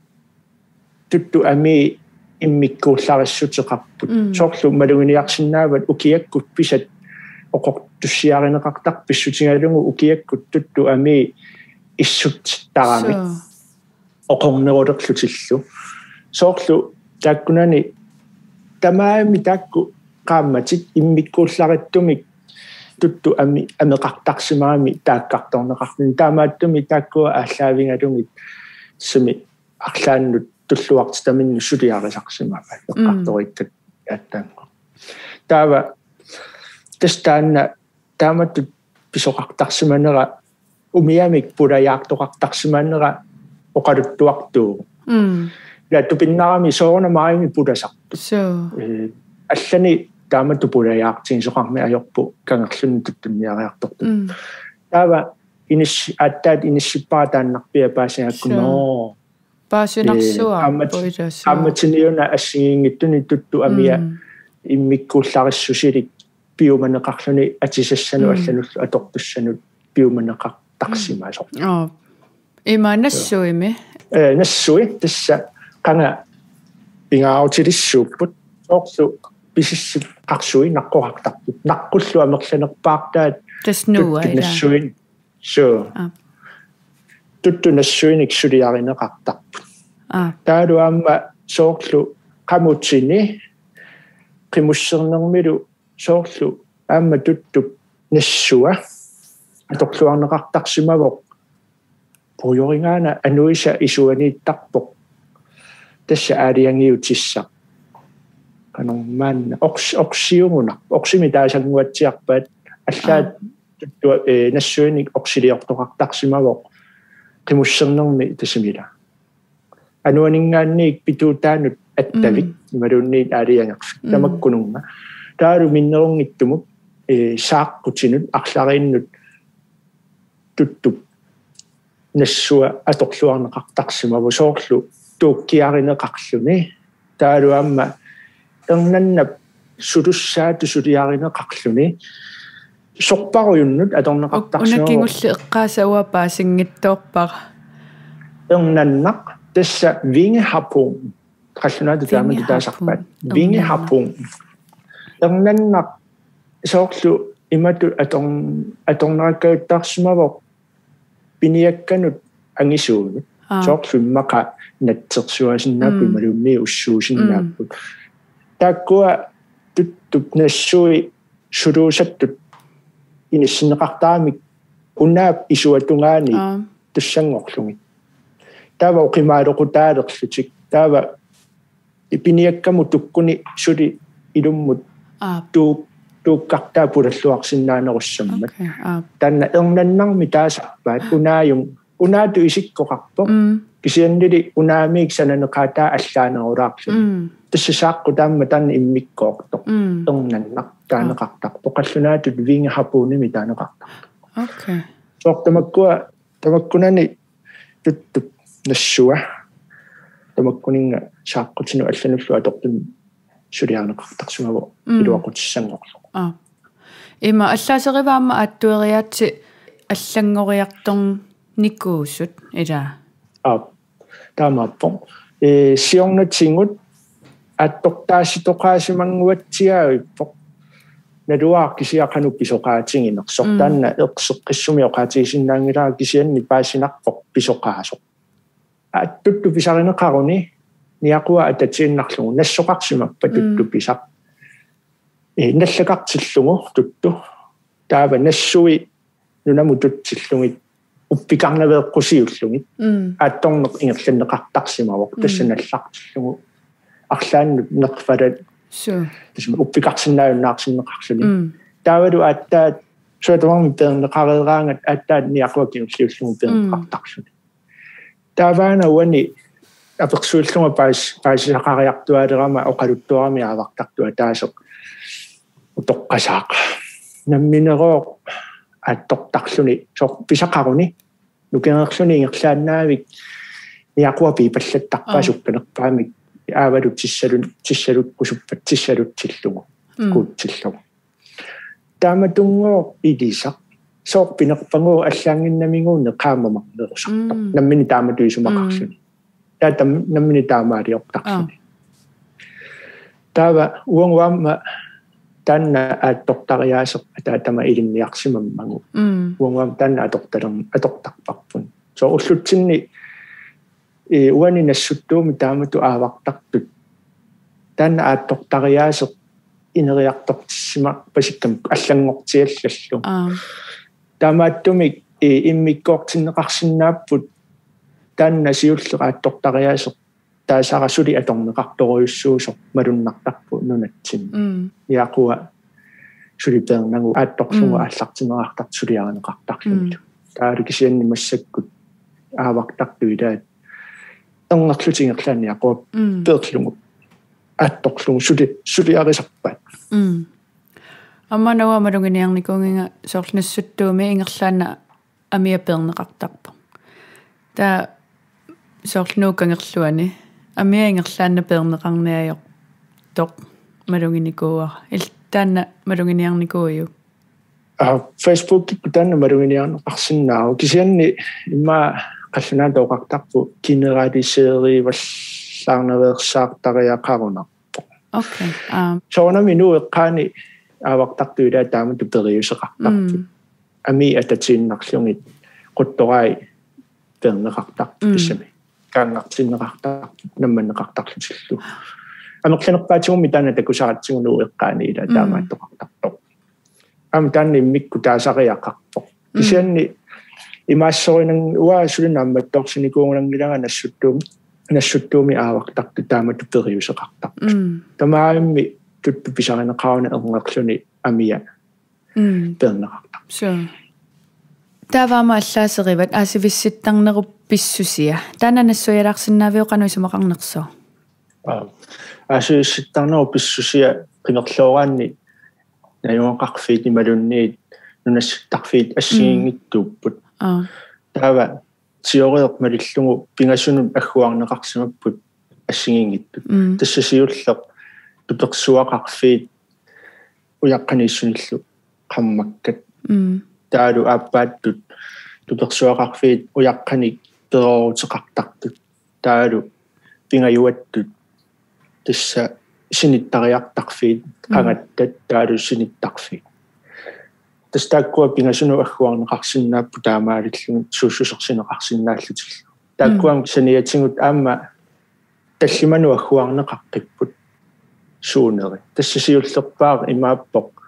tuttu ami immikkuullariссутеқарпут соорлу малугиниарсиннаават укиаккут писат оқортуссиариneqartar писсутингалугу укиаккут тутту ами иссуттарами оқорнерулерлутиллу соорлу taakkunani tamaami taakku qaammatik immikkuullarittumik tuttu ameqartarsimaami taakkartorneqarluni taamaattumi taakkua ааллаавингалугит сими арлааннут туллуартитаминну сулиарисарсимаа эққарториккат ааттаанго таава тестаанна тааматту писоқартарсиманера умиамик пулаяартоқартарсиманера оқалуттуартуу латтупиннарами соорнамаами пуласарту аллани тааматту пулаяартин соқарми ajorpu кангерлунни туттунниариарторту таава инис аттаат иниссиппаатааннарпиа паасиаккуноо паасинарсуа амматиниуна ассигингиттуни тутту амиа иммиккууллариссусилик пиуманеқарлуни атисассану аллануллу атортуссанут пиуманеқартарсимаасо имаанассуими нассуи тасса қана пингаутилиссууппут оорсу писиссип қарсуи наққорартарпут наққуллу амерланерпаартаат таснуа нассуин so tuttu nassуиник сулиаринеқартарпут таалу аама соорлу қамутсини қимуссернермилу соорлу аама тутту нассуа аторлуарнеқартарсимавоқ поёрингаана ануиса исуанииттарпоқ тасса аалиангиутисса канормаанна оксиумуна оксими таасангуатсиарпаат аллаат tuttu nassуиник оксилиортоқартарсимавоқ қимуссернерми тасимила ануанингаанниик питуутаанут аттавик ималуунниит аалиангерфик тамаккунунга таалу миннерунгиттумут сааққутинут арларииннут туттуп нассуа аторлуарнеқартарсимаву соорлу тууккиаринеқарлуни таалу амма эрнаннап сулуссаату сулиаринеқарлуни сорпаруйуннут аторнеқартарсимаву унаккингулли эққаасауа паасингиттоорпара эрнаннақ тасса вингехапун қаллунаату таамат таасарпаат вингехапун эрнаннақ соорлу имату аторнеқартарсимавоқ пиниакканут ангисуунут соорлуммақа натсерсуасиннааппу малуунни уссуусиннааппут тааккуа туттуп нассуи сулуусаттут иниссинеқартаамик унаап исуатунгаани туссангорлуги таава оқимаалоқутаалерлутик таава ипиниаккаму туккуни сули илуммут тууккартаа пулаллуарсиннаанеруссаммат танна эрнаннарми таасарпаат унаату исиккоқарпо кисианнили унаамиик сананеқаатаа аллаанерулаарлу тассасааққу таамма танна иммиккоорто эрнаннар таанеқартарпо қаллунаатут вингехапууними таанеқартарпо окей тамаккунани туттуп нассуа тамаккунинга сааққутину аллануллу атортун сулиарнеқартарсумаву илуақутиссангорлу има аллаасериваама ааттуериаатси аллангориарторн никуусут ила таамааппо сиорнатингут аттортааситоқаасимангуатсиаавиппо надуаа кисиақану писоқаатингинерсортаанна эқсеққиссуми оқаатигисиннаангилаа кисианни паасинарпоқ писоқаасоқ аттутту писаринеқаруни ниақуа ататииннарлугу нассоқарсимаппа тутту писақ наллакартиллугу тутту таава нассуи нунаму туттиллугит уппикарнавеэққусиуллугит аатторнеқ ингерланнеқартарсимавоқ тассаналлартиллугу арлааннут неқфалат тисма уппикарсиннааюннаарсиннеқарлуни таавалу ааттаат суатамарми пернеқареераангат ааттаат ниақуакингерлиуллугу пернеқартарлуни тааваана уани аперсуиллума паисақариартуалерама оқалуттуарами аавартартуа таасоқ утоққасаақ намминероо аттортарлуни сор писақаруни нукеерлуни ингерлааннаавик ниақуа пипаллаттарпаа сукканерпаамик аавалу тиссалут кусуппат тиссалутсиллугу куутсиллугу тааматунгоо илисақ соор пинерпангуу аллаангиннамигуунне qaamamaqneerusortar nammini taamatuisumaqarluni taatam nammini taamaaliortarluni taava uanguamma tanna aattortariaaseq ataatama ilinniarsimammangu uanguam tanna atortarparpun so ullutsinni uani nassuttuumi taamatu aavartartut таана ааттортариаасеқ инериартортиссима пасиккам аллангортиаллаллу таамааттумик иммиккоортиннеқарсинааппут таанна сиуллеқааттортариаасеқ таасарасули аторнеқарторуйуссуусоқ малуннартарпу нунатсин яақуа сулипернагу аатторлуга аллартинеқартарт сулиаранеқартарлумилу таалу кисианни массаккут аавартартуилаат эрнерлутингерлаани яақуа пеерлугу аатторлугу сулиарисарпаат амманава малугиниарникунгинга соорлнассуттууми ингерлаана амиапернеқартарпа та соорлнуукангерлуани амиаингерлаана пернеқарниайоқ тоқ малугиникууа илтаана малугиниарникууйу Facebook таана малугиниарнеқарсинаау кисианни имма қаллунаа тоқартарпу кинераалисеериваллаарневерсаартариақарунарпо окей соонами нуэққаани аавартартуилаа таама тупериусеқартарпу ами ататсииннарлугит қутторай пернеқартарпу кисами каангартиннеқартарпу намманнеқартарлутиллу амерланерпаатигумми таана такусаратсигуну эққаани ила таамааттоқартарпо ам таанни микку таасариақарпо кисианни имаассоринан уаасулинаамматтоорсиникуунгулангилага нассуттууми аавартарту таама тупериусеқартарпу тамаамми tuttu pisarинеқарауна эрнерлүни амия пернеқартар so тавама аллаасериват аасивисситтарнеруп писсусия тананассуялаарсинаавиоқануи сумақарнерсо аасивисситтарнеруп писсусия қинерлоогаанни наюоқарфиит ималунниит нунассуттарфиит ассигингиттууппут таава тиорееқ малиллугу пингасунут аггуарнеқарсимаппут ассигингиттут тассасиуллеқ туперсуақарфиит уяққаниссуниллу қаммаккат таалу ааппааттут туперсуақарфиит уяққаник пероорутеқартартут таалу пингаюаттут тасса синиттариартарфиит қангаттат таалу синиттарфиит тастааккуа пингасуну аггуарнеқарсинааппу таамаалиллугу суусусерсинеқарсинааллутиллу тааккуам саниатингут аама таллиману аггуарнеқаққиппут суунери тассасиуллерпаар имааппоқ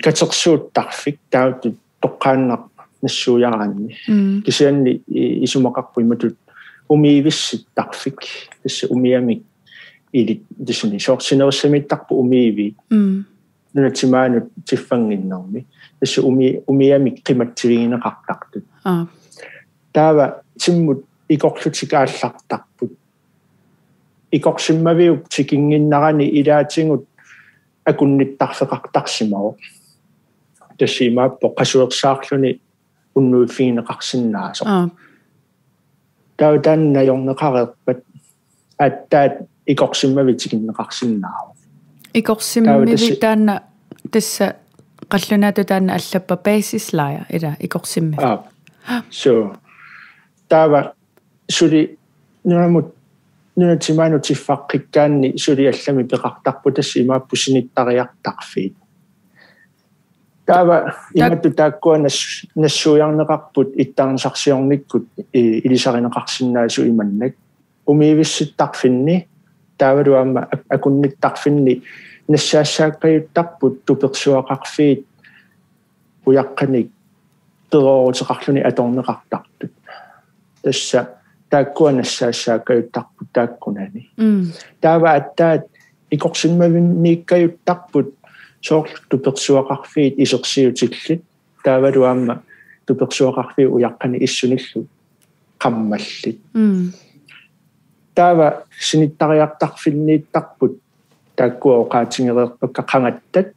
катерсууттарфик таутут тоққааннақ нассууяраанни кисианни исумақарпу иматут умиивисситтарфик тасса умиамик илит дисни сорсинерсамиттарпу умииви нунатсимаанут тиффангиннэрми тасса умиамик қиматсивигинеқартартут таава тиммут икорлутикааллартарпут икорсиммавиуп тикингиннарани илаатингут акунниттарфеқартарсимао тассимааппо қасуерсаарлуни уннуиффигинеқарсинаасо таутаанна йорнеқареерпат аттаат икорсиммави тикиннеқарсинаау икорсиммиви таанна тасса қаллунаату таанна аллаппа базислая ила икорсимми so таава сули нуамут нунатиману тиффаққиккаанни сули аллами пеқартарпу тассимааппу синиттариартарфиит таава иматту тааккуа нассуярнеқарпут иттаарнсарсиорниккут илисаринеқарсинаасу иманнак умиивисситтарфинни таавалуамма акунниттарфинни нассаассааққиуттарпут туперсуақарфиит уяққаник пероорутеқарлуни аторнеқартартут тасса тааккуа нассаассааққиуттарпут тааккунани таава аттаат икорсиммавиннииккаюттарпут соорлу туперсуақарфиит исерсиутиллит таавалуамма туперсуақарфи уяққани иссуниллу қаммаллит таава синиттариартарфиннииттарпут тааккуа оқаатингереерпакка қангаттат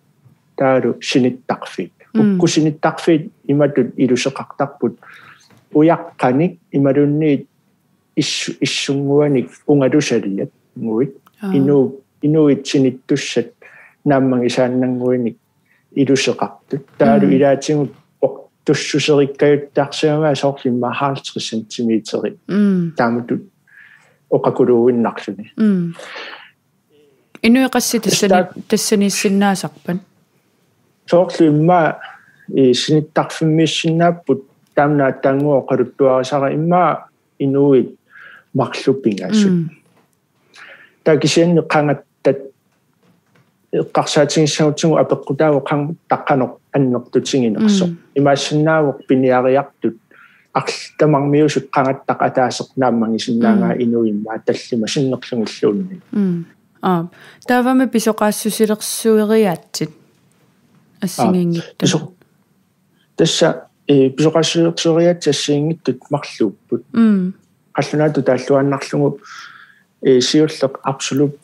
таалу синиттарфиит укку синиттарфиит иматут илусеқартарпут уяққаник ималунниит иссунгуаник унгалусалиат ngуит инуит синиттуссат наамман исааннангуиник илусеқартут таалу илаатингут туссусериккаюттаарсиамаа соорлимма 50 сантиметри тааматут оқакулууиннарлуни инуиқасси тассаниссиннаасарпан соорлимма синиттарфиммиссиннааппут таамнаа таангуо қалуттуарисара имма инуит марлуппингаасут такисианни qangattat eqqarsaatigissautigu apeqqutaavu qang taqqanoq annertutiginerso imaassinaavoq piniariartut арлтамармиусут qangattaq ataaseq naammangisinnaangaa inuimmaa tallima sinnerlungulluunni тааваме писоqaaссусилерсуериаатсит ассигингитту тасса писоqaassусилерсуериаат ассигингиттут марлууппут аллунаату тааллуаннарлугу сиуллеq absolut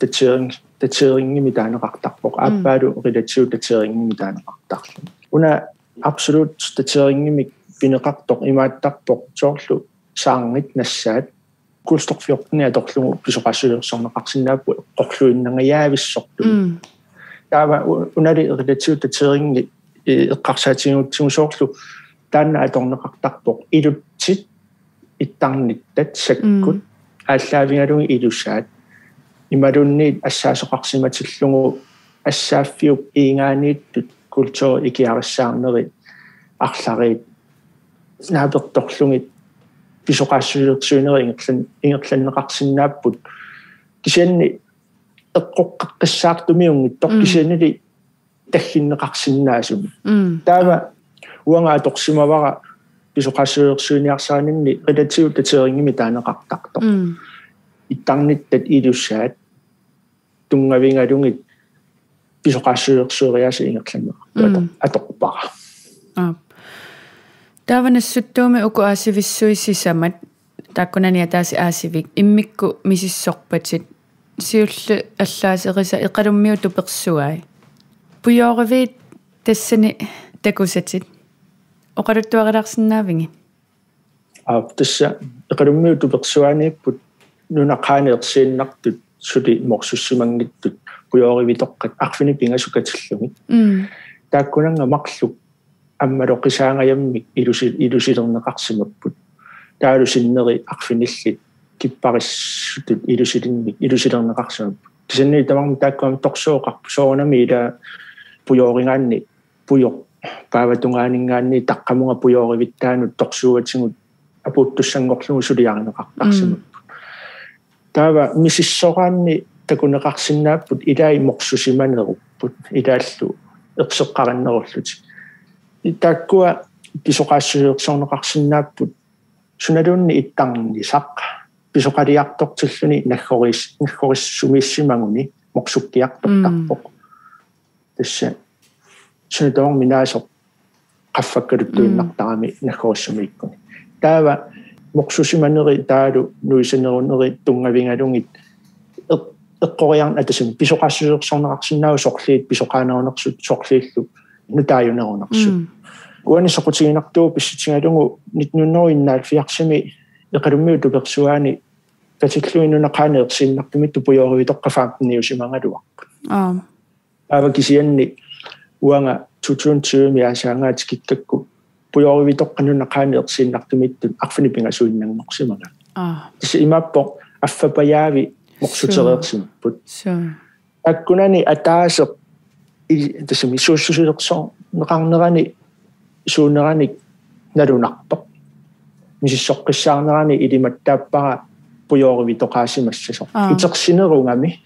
татерингими таанеқартарпоқ ааппаалу релатиу татерингими таанеқартарлу уна absolut татерингими пинеқартоқ имааттарпоқ соорлу саангит нассаат кулсторфиортни аторлугу писоqaassусилерсорнеқарсинааппу qoqluinnangayaavissortu таава унали релатиу татеринги эққарсаатигуутсигу соорлу таанна аторнеқартарпоқ илутсит иттарниттат саккут ааллаавингалуги илусаат ималунниит ассаасоқарсиматиллугу ассааффиуп иингаaniittut культур икиариссаарнери арлариит нааберторлугит писоqaassулерсуунери ингерланнеқарсинааппут кисианни эққоққиссаартумиунгит тоқкисианнили таггиннеқарсинаасуми таава уангааторсимавара писоqaassулерсууниарсаанинни релатиу татерингими таанеқартартоқ иттарниттат илуссаат тунгавингалугит писоqaassулерсууриаси ингерланнеқарту аторпара тааванассуттууми уку аасивиссуиссисамат тааккунани атааси аасивик иммикку мисиссорпатит сиуллу аллаасериса эқалуммиу туперсуай пуйоривит тассани такусатит оқалуттуарилаарсинаавинги тасса эқалуммиу туперсуанииппут нунаққааниерсииннартут сули морсуссимангиттут пуйоривитоққат арфини пингасукатиллугит тааккунанга марлук аммалоқисаангаяммик илусилернеқарсимаппут таалусиннери арфиниллит киппариссутут илусилернеқарсимаппут кисанни тамарми тааккуами торсуоқарпу соонами ила пуйоорингаанни пуйо пааватунгаанинггаанни таққамунга пуйооривиттаанут торсуатсигут апуттуссангорлугу сулиарнеқартарсимаппут таава мисиссораанни такунеқарсинааппут илаи морсусиманеруппут илааллу эқсеққариннеруллути итаккуа писоqaassулерсорнеқарсинааппут суналуунни иттарнисақ писоқалиартортиллуни наггориссумиссимагуни морсуккиартортарпоқ тасса сунатор минаасоқ qaffakkaluttuinnartarami naggorissumiikkuni таава морсусиманери таалу нуисанерунери тунгавингалугит эққориарн атасим писоqaassулерсорнеқарсинаау сорлиит писоqaanerunерсут сорлииллу нутааюнерунерсут уани соқутигинартуу писситингалугу 1994-ми эқалуммиу туперсуаани катиллуинунеқааneersinnartumit пуйоривитоққафаамниусимангалуарпут аава кисианни уанга 2020 миасаангаати киккакку пуйоривитоққанунеқааneersinnartumittut арфинипингасуиннангорсимага тис имаппо аффапаяави морсутереерсимаппут аккунани атаасеқ тасми суссусилерсоо неқарнерани суунерани налунарпоқ мисиссоққиссаарнерани илиматтааппара пуйоривитоқаасимассасо итерсинерунгами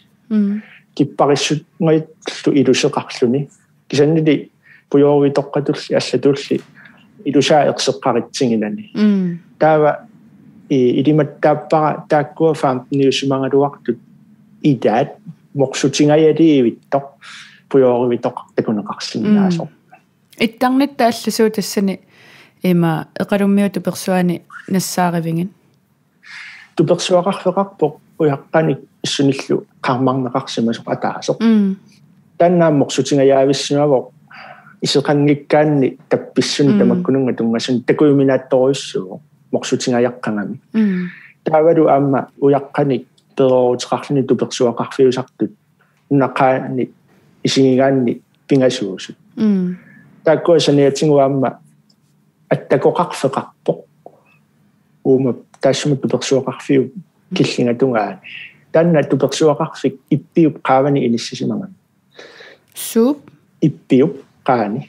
киппариссут ngaitlu iluseqarluni кисаннили пуйоривитоққатулли аллатулли илусаа ерсеққаритсигилани таава илиматтааппара тааккуа фаамниусимангалуартут идаат морсутингаяливиттоқ пуйоривитоқ такунеқарсиннаасо иттарнитта алласуу тассани има эқалуммиу туперсуани нассааривингин туперсуақарфеқарпоқ уяққаник иссуниллу қармарнеқарсимасоқ атаасоқ таннаам морсутингаяависсимавоқ исеқангиккаанни тапписсуни тамаккунунга тунгасун такуйминаатторуиссуо морсутингаяққангами таавалу аама уяққаник пероотеқарлуни туперсуақарфиусартут нақаани исигигаанни пингасуусут тааккуасаниатсигуаама аттакоқарфеқарпоқ уума тассумат туперсуақарфиу киллингатунгаани танна туперсуақарфик иппиуп qaavani иниссисимаган суп иппиуп qaani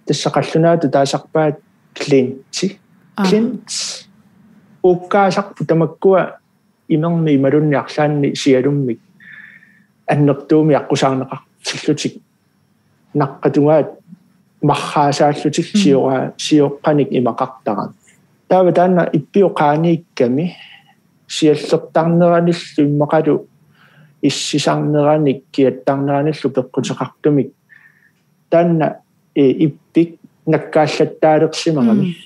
тассақаллунаату таасарпаат клинти клинт уккаасарпу тамаккуа imang imarunniarlaanni sialummik annertuumi aqusaarneqartillutik naqqatungaat marraasaallutik sioqqanik imaqartaran taava taanna ippioqaaniikkami siallertarneranillu immaqalu issisarneranik kiattarneranillu peqqutеқартумик таанна иппик наккааллаттаалерсимагами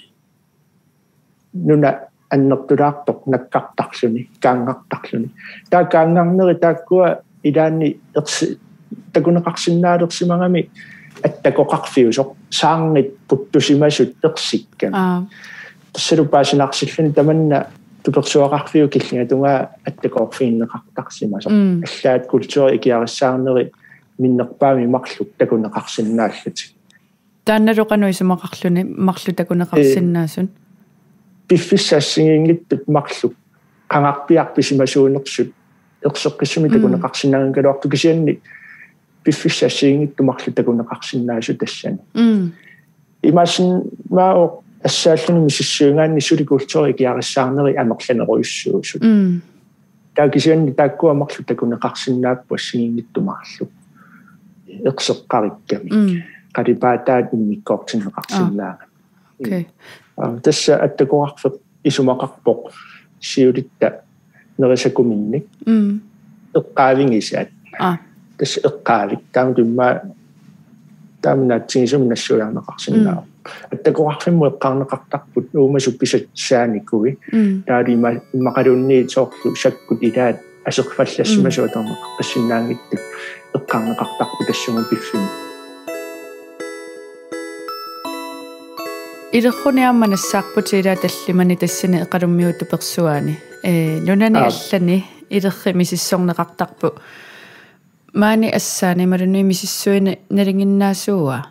нуна аннертулаартоқ наккартарлуни каангартарлуни таа каангарнери тааккуа илаанни ерси такунеқарсинаалерсимагами аттакоқарфиусоқ саарнит путтусимасут ерсикками тассалупаасинаарсиллуни таманна туперсуақарфиу киллингатунгаа аттакоорфииннеқартарсимасоқ аллаат культури икиариссаарнери миннерпаами марлу такунеқарсинааллутик таанналоқануи сумақарлуни марлу такунеқарсинаасун пиффиссаассигингиттут марлу қангарпиарписимасуунерсут ерсеққиссуми такунеқарсинааган галуарту кисианни пиффиссаассигингитту марлу такунеқарсинаасу тассани имасин мао ассааллуни миссуунгаанни суликултури киариссаарнери амерланеруйуссуусут таа кисианни тааккуа марлу такунеқарсинааппу ассигингитту марлу ерсеққарикками qalipaataat imikkoortinneqarsillaanga okay tassa attaqoqarfeq isumaqarpoq siulitta nerisakuminnik eqqaavingisaat tassa eqqaavik taamtumma taamnaatsingisum nassuularneqarsinnaa attaqoqarfimmu eqqarneqartarput uumasuppisat saanikui taarima immaqalunni soorlu sakkut ilaat aseqfallassimassuutorneqarpassinnaangittut eqqarneqartarpu tassumu piffim илерхуниарманассаарпутилаа таллимани тассани эқалуммиуту персуаани нунани аллани илерри мисиссорнеқартарпу маани ассаани малуни мисиссуини налингиннаасууа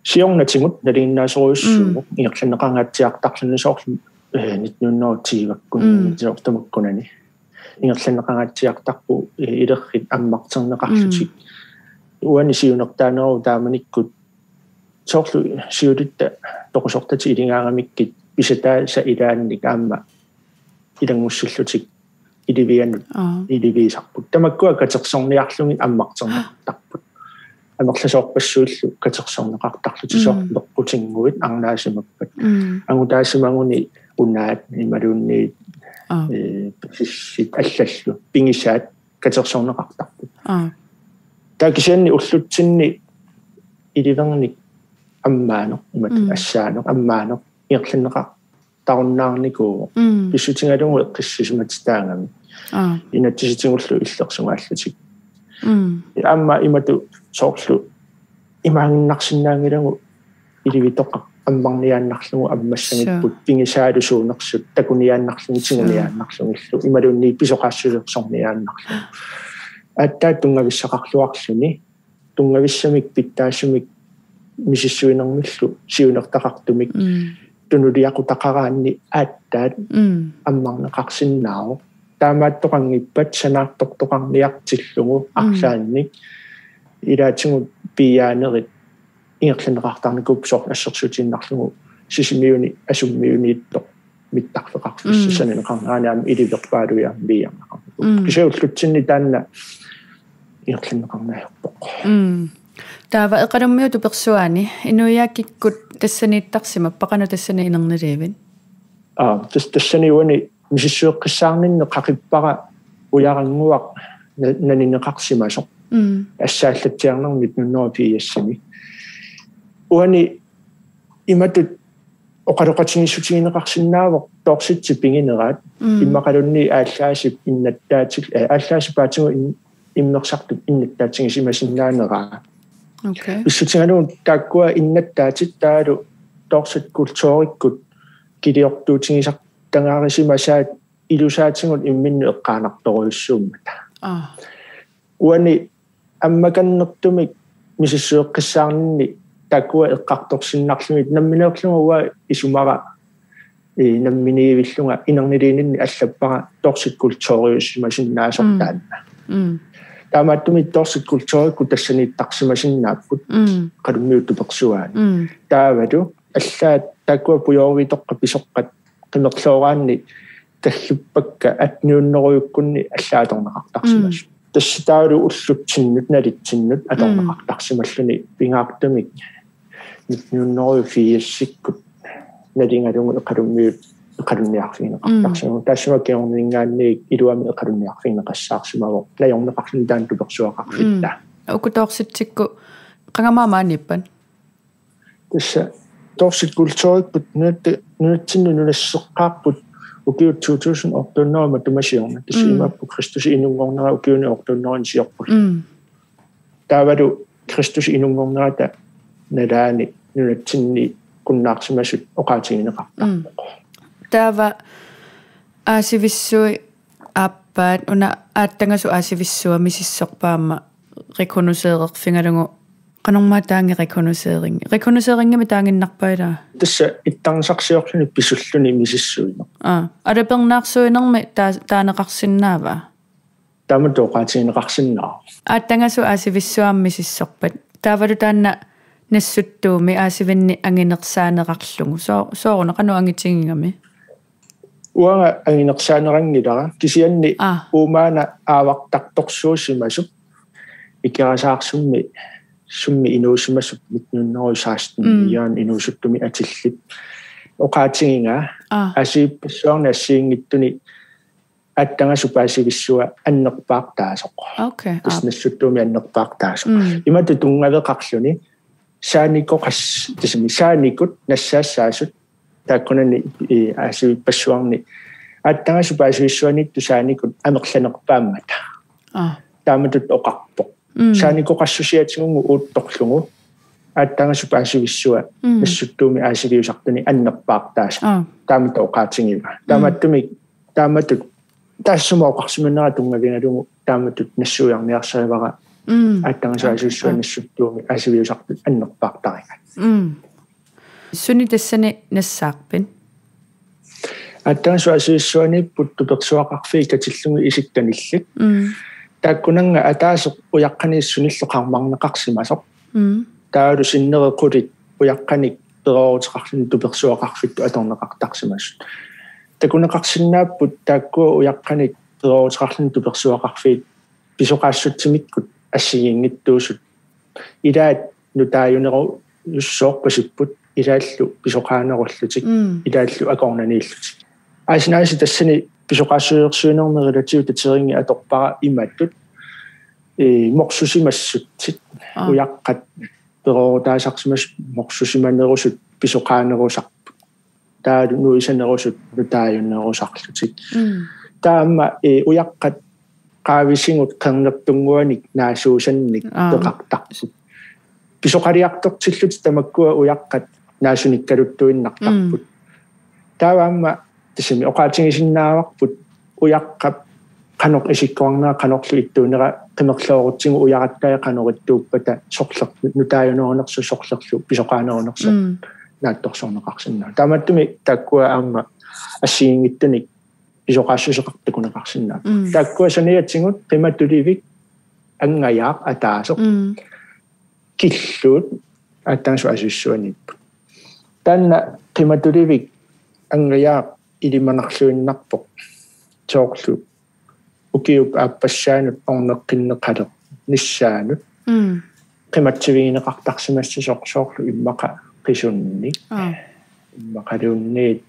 сиорнатигут налингиннаасоруйуссуу ингерланеқангаатсиартарлуни соорлу 1990-ваккун сиортамаккунани ингерланеқангаатсиартарпу илеррит аммартернеқарлутик уани сиунертаанеру тааманиккут соорлу сиулитта тоқусортати илингаарамиккит писатаа са илаанник аама илангуссуллутик иливианут иливисарпут тамаккуа катерсорниарлуги аммартернеқартарпут амерласоорпассууллу катерсорнеқартарлутисоор леққутингуит арнаасимаппат ангутаасимагуни унаат ималуунни писит аллаллу пингисаат катерсорнеқартарпут таакисианни уллутсинни иливерник аммаано имат ассаано аммаано иерланеқа таруннаарникуу писсутингалугу эққиссисуматитаангами инатсиситингуллу иллерсунгааллутик амма имату соорлу имаангиннарсинаангилагу иливитоққа аммарниааннарлугу аммассагиппут пингисаалусуунерсут такуниааннарлугу тингалиааннарлугиллу ималунни писоқаассулерсорниааннарлугу аттаа тунгависсақарлуарлуни тунгависсамик питтаасумик мисиссуинермиллу сиунертақартумик тунулиақутақараанни ааттаат аммарнеқарсиннаау таамааттоқангиппат санаартортоқарниартиллугу арлаанник илаатингу пиаанерит ингерланеқартарникуп соор ассерсутиннарлугу сисимиуни асуммиуниитто миттарфеқарфиссанинеқарнаанаами иливерпаалуя биарнеқарнику кисауллутсинни таанна ингерланеқарнааппоқ таава эқалуммиуту персуаани инуяаккиккут тассанииттарсима пақану тассани инерниливин тассаниуани мисиссуэққиссаарнинне қақиппара уярангуақ нанинеқарсимасоқ ассааллатсиарнермит нуннуапиассами уани иматут оқалоқатингиссутигинеқарсинаавоқ тоорситси пингинераат иммақалунни ааллаасип иннаттаатик ааллаасипаатигу иммерсартут иннаттаатингисимасиннаанераа okay иссутингалуун тааккуа иннаттаатит таалу тоорсит культууриккут килиортуутингисар тангаарисимасаат илусаатингут имминну эққаанарторуйуссууммата уани аммаканнертумик мисиссуэққиссаарнинни тааккуа эққарторсиннарлугит намминеерлугуа исумара намминиивиллунга инернилиининни аллаппара тоорсит культууриуссимасиннаасортаанна таамааттуми тоорсит культуурикку тассанииттарсимасиннааппут қалуммиутту персуаани таавалу аллаат тааккуа пуйоорвитоққа писоққат қимерлоораанни таллуппакка атниуннеруйуккунни аллааторнеқартарсимас тасситаалу уллутсиннут налитсиннут аторнеқартарсималлуни пингаартамик нитниуннерую фииссиккут налингалугу эқалуммиут эқалунниарфигинеқартарсиму тассимаккиорнингаанни илуами эқалунниарфигинеқассаарсимаво наёрнеқарлун таан туперсуақарфитта укуторситсикку қангамаамааниппан тасса торсиккулторикпут нуатсинну нулассеққарпут укиут 2008 тумасиорна тассимаппу Кристус инунгорнера укиуни ортуннерин сиорпут таавалу Кристус инунгорнерата надаани нунатсинни куннаарсимасут оқаатигинеқартарпоқ таава аасивиссуи аппаат уна ааттангасу аасивиссуа мисиссорпаама реконусеерерфингалугу qanормаатаанги реконусеерингами таангиннарпаила тасса иттарнсарсиорлуни писуллуни мисиссуино алапернаарсуинерми таанеқарсиннаава таматоқаатигинеқарсиннаа ааттангасу аасивиссуааммисиссорпат таавалу таанна нассуттууми аасивинни ангинерсаанеқарлугу сооруна қану ангитсигингами уага ангинерсаанерангилара кисианни уумаана аавартарторсуусимасуп икерасаарсумми сумми инуусимасуп митнуннерусаастин яан инуусуттуми атиллит оқаатигинга асииппассуарнассиингиттуни аттангасу паасивиссуа аннерпаартаасоқ окей нассуттууми аннерпаартаасоқ имату тунгавеқарлуни сааникоқас тисми сааникут нассаассаасут тааккунани асииппассуарни аттангасу паасивиссуанитту сааникут амерланерпааммата тааматут оқарпоқ сааникоқассусиатигунгу уутторлугу ааттангасу паасивиссуа нассуттууми аасивиусартани аннерпаартааса таамата оқаатингива тааматут тассумаоқарсиманера тунгавиналугу тааматут нассуиарниарсаавара ааттангасу аасивиссуа нассуттууми аасивиусартут аннерпаартарига суни тассани нассаарпин ааттангасу аасивиссуани путтуперсуақарфи катиллугу исикканиллит тааккунанга атаасеқ уяққанииссуниллоқармарнеқарсимасоқ таалу синнереқулит уяққаник пероорутеқарлуни туперсуақарфитту аторнеқартарсимасут такунеқарсиннааппут тааккуа уяққаник пероорутеқарлуни туперсуақарфиит писоқаассутсимиккут ассигингиттуусут илаат нутааюнеру юссоорпасиппут илааллу писоқаанеруллутик илааллу акорнанииллутик аасинааси тассани писоқаассуерсуинернерилатиу татеринги аторпара иматтут морсусимассутсит уяққат пероорутаасарсимас морсусиманерусут писоқаанерусарпут таалу нуисанерусут нутааюннерусарлутик таама уяққат qaavisigut qerngertunguanik naasuusannik peqartarput pisoqaliartortillut tamakkua uyaqqat naasunikkaluttuinnartarput taavaamma tisimi oqaatigisinnaavaqput uyaqqap qanoq isikkuarnaa qanorlu ittuunera qimerluorutsingu uyarattaja qanorittuuppata sorleq nutaajunerunersu sorlerlu pisoqaanerunersu naattorsorneqarsinnaa taamattumi takkua aamma assiingittunik pisoqaassuseqartukuneqarsinnaa takkua saniatsingut qimattulivik angayaaq ataasoq killuut attaasu asussuanipput tanna qimattulivik angayaaq ilimanarluinnarpoq soorlu ukiup aappasaanut orneqqinneqaleq nissaanut qimatsivigineqartarsimassasoq soorlu immaqa qisunni immaqaluunniit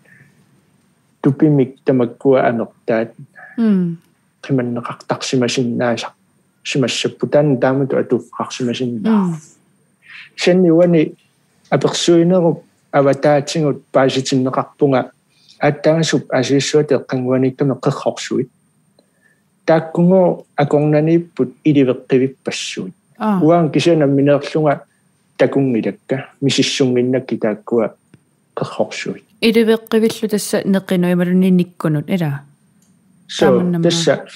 tupimik tamakkua anertaat qimanneqartarsimasinnaasaq simassapputaan taamatu atuuqqarsimasinnaa sanniuani apersuinerup avataatingut paasitinneqarpunga аттаангасуп асииссуат эққангуаниттуме қеррорсуит тааккунгу акорнанииппут иливеққивиппассуит уаан кисанам минеерлунга такунгилакка мисиссунгиннакки тааккуа қеррорсуит иливеққивиллу тасса неққинуималуни никкунут ила тасса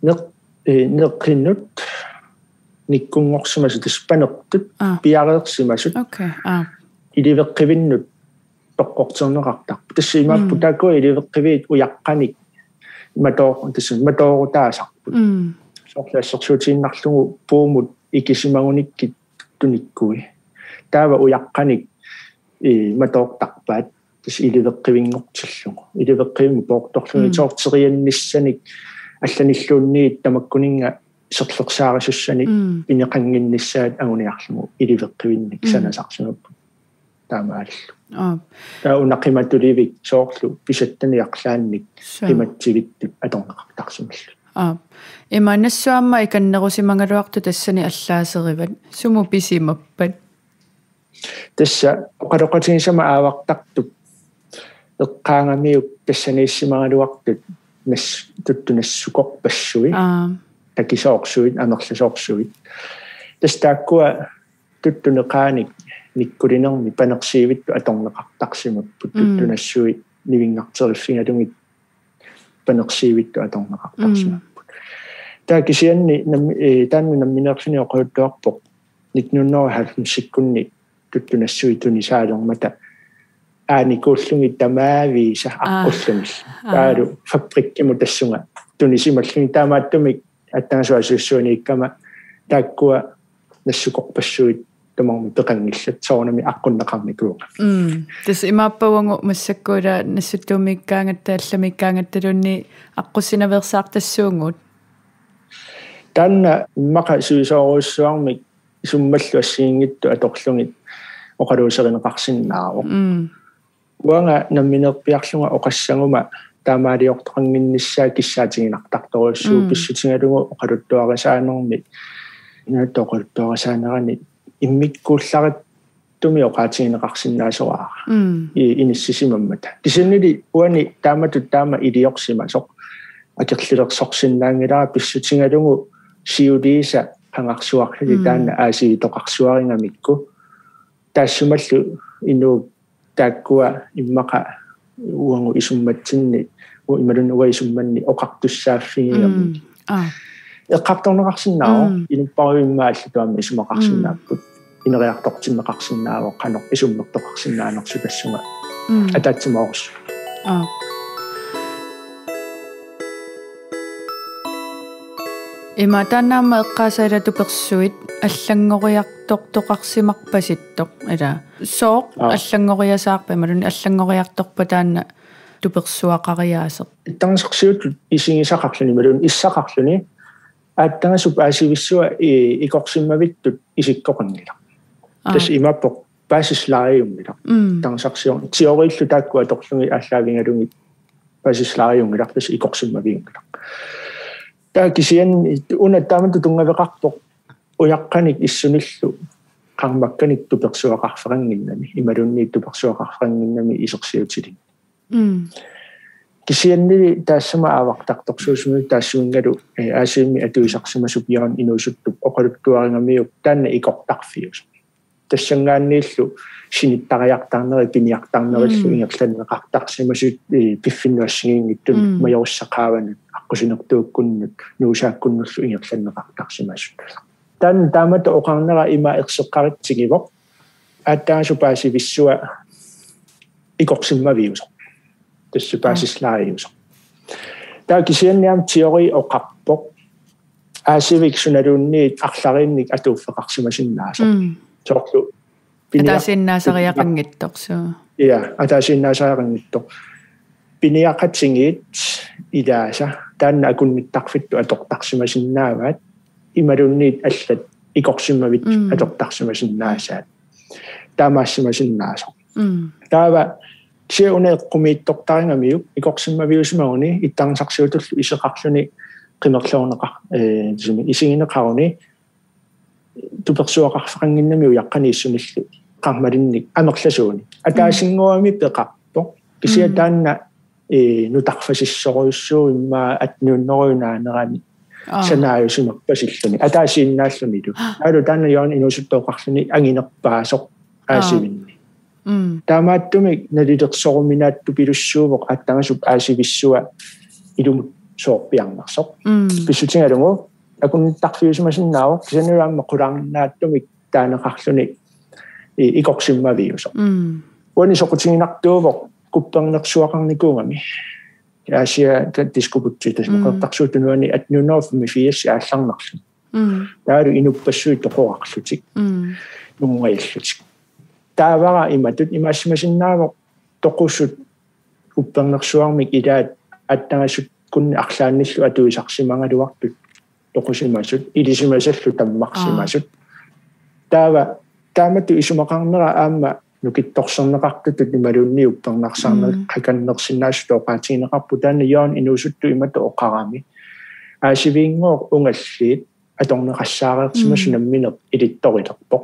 неққиннут никкунгорсимасу таспанертут пиареерсимасут окей иливеққивиннут тоққортернеқартар тассимааппу таакуа иливеққивиит уяққаник матоорутаасарпут сорлаассерсуутииннарлугу пуумут икисимагуниккит туниккуи таава уяққаник матоортарпаат тас илиveqqivingortillugu илиveqqivimmu poortorluni soorteriannissanik алланиллуунниит тамаккунинга серлерсаарисуссаник пинеқангиннissaат агуниарлугу илиveqqivинник санасарсунаппу таамааллу таа унақиматуливик соорлу писаттаниарлаанник иматсигиттут аторнеқартарсумаллу иманассуамма иканнерусимангалуарту тассани аллаасериват суму писимаппат тасса оқалоқатигисама аавартартуп эққаангамиук тассанииссимангалуартут нас туттунассукорпассуи такисоорсуит амерласоорсуит тастааккуа туттунеқааник никкулинерми панерсиивитту аторнеқартарсимаппут туттунассуит нивингартериффингалугит панерсиивитту аторнеқартарсимаппут таа кисианни таанну намминерлүни оқуттуарпоқ 1970 туттунассуитуни саалормата ааникууллуги тамаавииса аққуллумил таалу фабриккиму тассунга тунисималлуни таамааттумик аттангасуасуссуунииккама тааккуа нассукорпассуит тамарми пеқангиллат соорнами аққуннеқарникууга тас имааппавангу массаккуула нассуттуумиккаангатта алламиккаангатталунни аққуссинаверсаартассуунгут таанна иммақа суисооруссуармик суммаллу ассиингитту аторлугит оқалуусеринеқарсиннааво уанга намминерпиарлунга оқассангума таамаалиортоқангиннссаа киссаатигинартарторуссуу писсутингалугу оқалуттуарисаанерми инуттоқалуттуарисаанерани иммиккууллараттуми оқаатигинеқарсиннаасоаа иниссисимаммата кисиннили уани тааматут таама илиорсимасоқ акерлилерсорсиннаангилара писсутингалугу сиулииса пангарсуарлули таана аасиитоқарсуарингамикку таассумаллу инуу тааккуа иммақа уангу исумматсинни ималун уаисумманни оқартуссааффигингами эққарторнеқарсиннааву инуппаруиммааллу туамми исумақарсиннааппут инериартортиннеқарсиннаавоқ қанеқ исуммертоқарсиннаанерсу тассунга атаатсимаорс иматанаама эққаасаилату персуит аллангориартортоқарсимарпаситтоқ ила соо аллангориасаарпа ималуни аллангориарторпа таана туперсуақариаасеқ иттарнисерсиут исигисақарлуни ималун иссақарлуни ааттангасуп аасивиссуа икорсиммавиттут исиккоқангила тас имаппоқ паасислаариуммила тарнисарсиор теориллу тааккуа торлуги ааллаавингалуги паасислаариуммила тас икорсиммавиунгила таа кисиан уна таамату тунгавеқарпоқ уяққаник иссуниллу қармакканик туперсуақарферангиннами ималунни туперсуақарферангиннами исерсиутилин кисианни таассама аавартарторсуусуми таассуингалу аасиимми атуисарсимасуп яран инуусуттуп оқалуттуарингамиук таанна икортарфиус тассангааннииллу синиттариартарнери пиниартарнериллу ингерланнеқартарсимасут пиффиннуассигингиттун маёруссақааванут аққусинертууккуннут нуусааккуннерлу ингерланнеқартарсимасут тан таамата оқарнера има ерсеққаритсигивоқ ааттаасупаасивиссуа икорсиммавиусо тассупаасислаариусо таа кисианниам теори оқарпоқ аасивик суналуунниит арларинник атууффеқарсимасиннаасо соорлу атаасиннаасариақангитторсуу атаасиннаасариақангитто пиниақатсигиит илааса таанна акунниттарфитту атортарсимасиннааваат ималунниит аллат икорсиммавит атортарсимасиннаасаат таамаассимасиннаасо таава сиунеэккумииттортарингамиук икорсиммавиусимагуни иттарнсарсиутуллу исеқарлуни қимерлуунеқар тисими исигинеқаруни туперсуақарферангиннамиу яққанииссуниллу қармалинник амерласууни атаасингуами пеқарпо кисиа таанна нутарфасиссоруйуссуу иммаа атнууннеруйунаанерани санааюсимерпасиллуни атаасииннааллунилу алу таанна яан инусуттоқарлуни ангинерпаасоқ аасивинни таамааттумик налилерсоруминаатту пилуссуувоқ аттангасуп аасивиссуа илумут соорпиарнарсоқ писсутингалугу акунниттарфиусимасиннаавоқ кисануаамма қулаарнааттумик таанеқарлуни икорсиммавиусоқ уани соқутигинартуувоқ куппернерсуақарникуугами аасиа дискупутситас моқартарсуутунуани атнуноофми фиасси аалларнарлу таалу инуппассуит тоқорарлутик нунгайллутик таавара иматут имаассимасиннаавоқ toqusut uppangersuarmik ilaat attangasut kunni arlaannillu atuisarsimangaluartut toqusimasut ilisimasallu tammaqsimasut taamatu isumaqarnera aamma nukittorserneqartutut imalunni uppangnarsaarner qakannersinnaassu toqaatigineqarpu taanna yoon inuusuttu imatu oqarami aasiviingoor ungalliit atorneqassaareertimasu nammineq ilittorilerpoq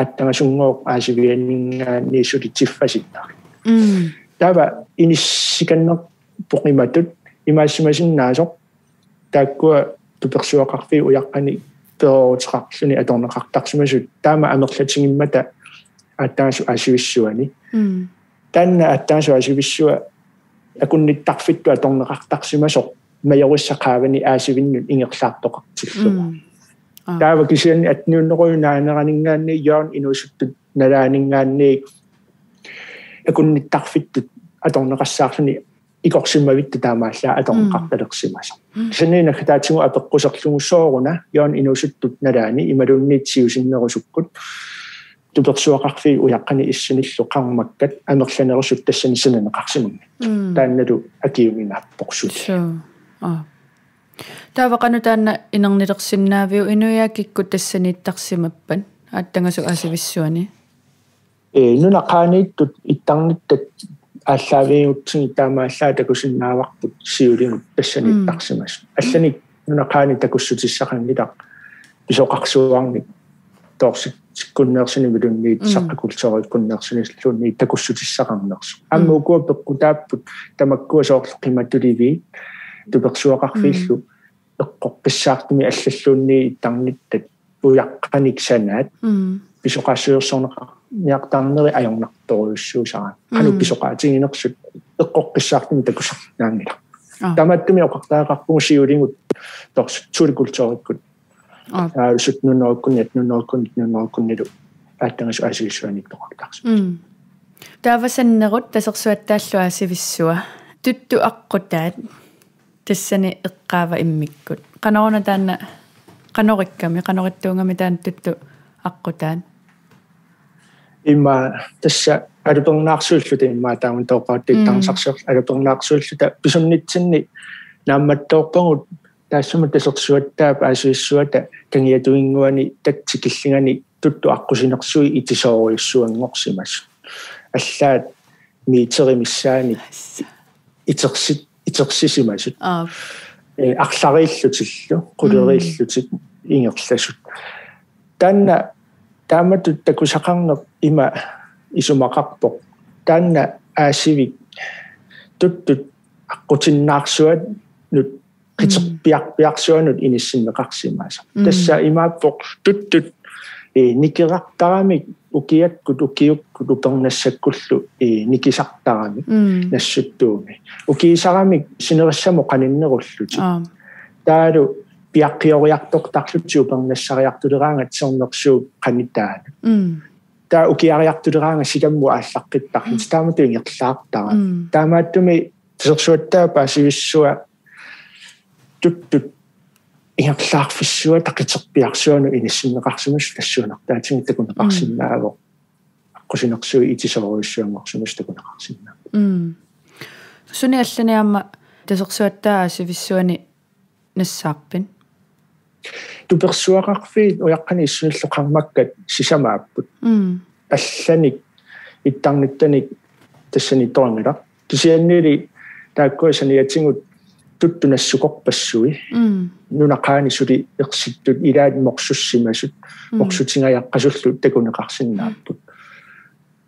aattangasunngoor aasivianningaanniissulitiffasinnar taava inissikannerpoq imatut imaassimasinnaasor taakkua tupersuaqarfi uyaqqani peroutiqarluni atorneqartarsimasut taama amerlatigimmata aattaasu aasivissuani tanna aattaasu aasivissua akunnittarfittu atorneqartarsimasoq majorissaqaavani aasivinnut ingerlaartoqartilluqa taava kisianni atniunneruinaaneraninggaanni yoon inuusuttut nalaaningaanni akunnittarfittut atorneqassaarluni ikorsimavittu taamaallaa atorneqartalersimasa kisaniina khataatigu apeqquserlugu sooruna yoon inuusuttut nalaani imalunniitsiusinnerusukkut tupersuaqarfi uyaqqani issinillu qarmakkat amerlanersut tassani sinaneqarsimagni taannalu akiuminaappoqsut taavaqanu taanna inernilersinnaaviu inuyaakikku tassaniittarsimappan aattagasu aasivissuani nunaqaaniittut ittarnittat ааллаавиуттини таамааллаа такусиннааварпут сиулингут тассаниттарсимас аллани нунақаани такуссутиссақангилақ писоқарсуарник тоорсит сиккуннеерсини милунниит саққакултериккуннеерсиниллуунни такуссутиссақарнерсу аммукуа пеққутааппут тамаккуа соорлеқиматтуливи туперсуақарфииллу эққоққиссаартими аллаллуунни иттарниттат уяққаник санаат писоқассуерсорнеқа niaqtarneri ajornartoruussuusara anu pisoqaatiginersut eqqoqqissaartumi takusarnaangila tamattumi oqartaaqarpugu siulingut torsuulikultorikkut sutnunnerukkunnilu aattagasu aasivissuanik toqartarsu taavasannerut tasersuattaallu aasivissua tuttu aqqutaat tassani eqqaava immikkut qanoruna taanna qanorikami qanorittuungami taan tuttu aqqutaat imma tassa alupernaarsuulluta imma taamun toqaattiittarsarser alupernaarsuulluta pisunnitsinni naammattoorpangut taassuma tasersuattaap aasivissuata kangiatuinguani tatsikillingani tuttu aqqusинерсуи itisooriussuanngorsimas аллаат миитеримиссаани итерсисимасут арларииллутиллу quleriillutик ингерласут таанна тааматут такусақарнер има исумақарпоқ таанна аасивик туттут аққутиннаарсуат нут қитерпиарпиарсуанут иниссиннеқарсимааса тасса имааппоқ туттут никерартарамик укиаккут укиуккут упернассаккуллу никисартарами нассуттууми укиисарамик синериссамо қаниннеруллути таалу piaqqioriartortarlutti upernassariartuleraanga tsernersuuk qanittaat taa ukiariartuleraanga sikammu aallaqqittarlu taamatu ingerlaartara taamaattumi tasersuattaa paasivissua tuttut ingerlaarfissua taqiterpiarsuanu inissinneqarsumus tassuunartaatigu takuneqarsinnaavo aqusinersui itisoruissuangorsumus takuneqarsinnaa suni allaniamma tasersuattaa aasivissuani nassaarpin tupersuaqarfiit uyaqqani issunilluqarmakkat sisamaapпут алланик иттарниттаник тассани тоангила кисианнили тааккуасаниатингут туттунассукорпассуи нунақаани сули ерситтут илаат морсуссимасут морсутингаяққасуллу такунеқарсиннааппут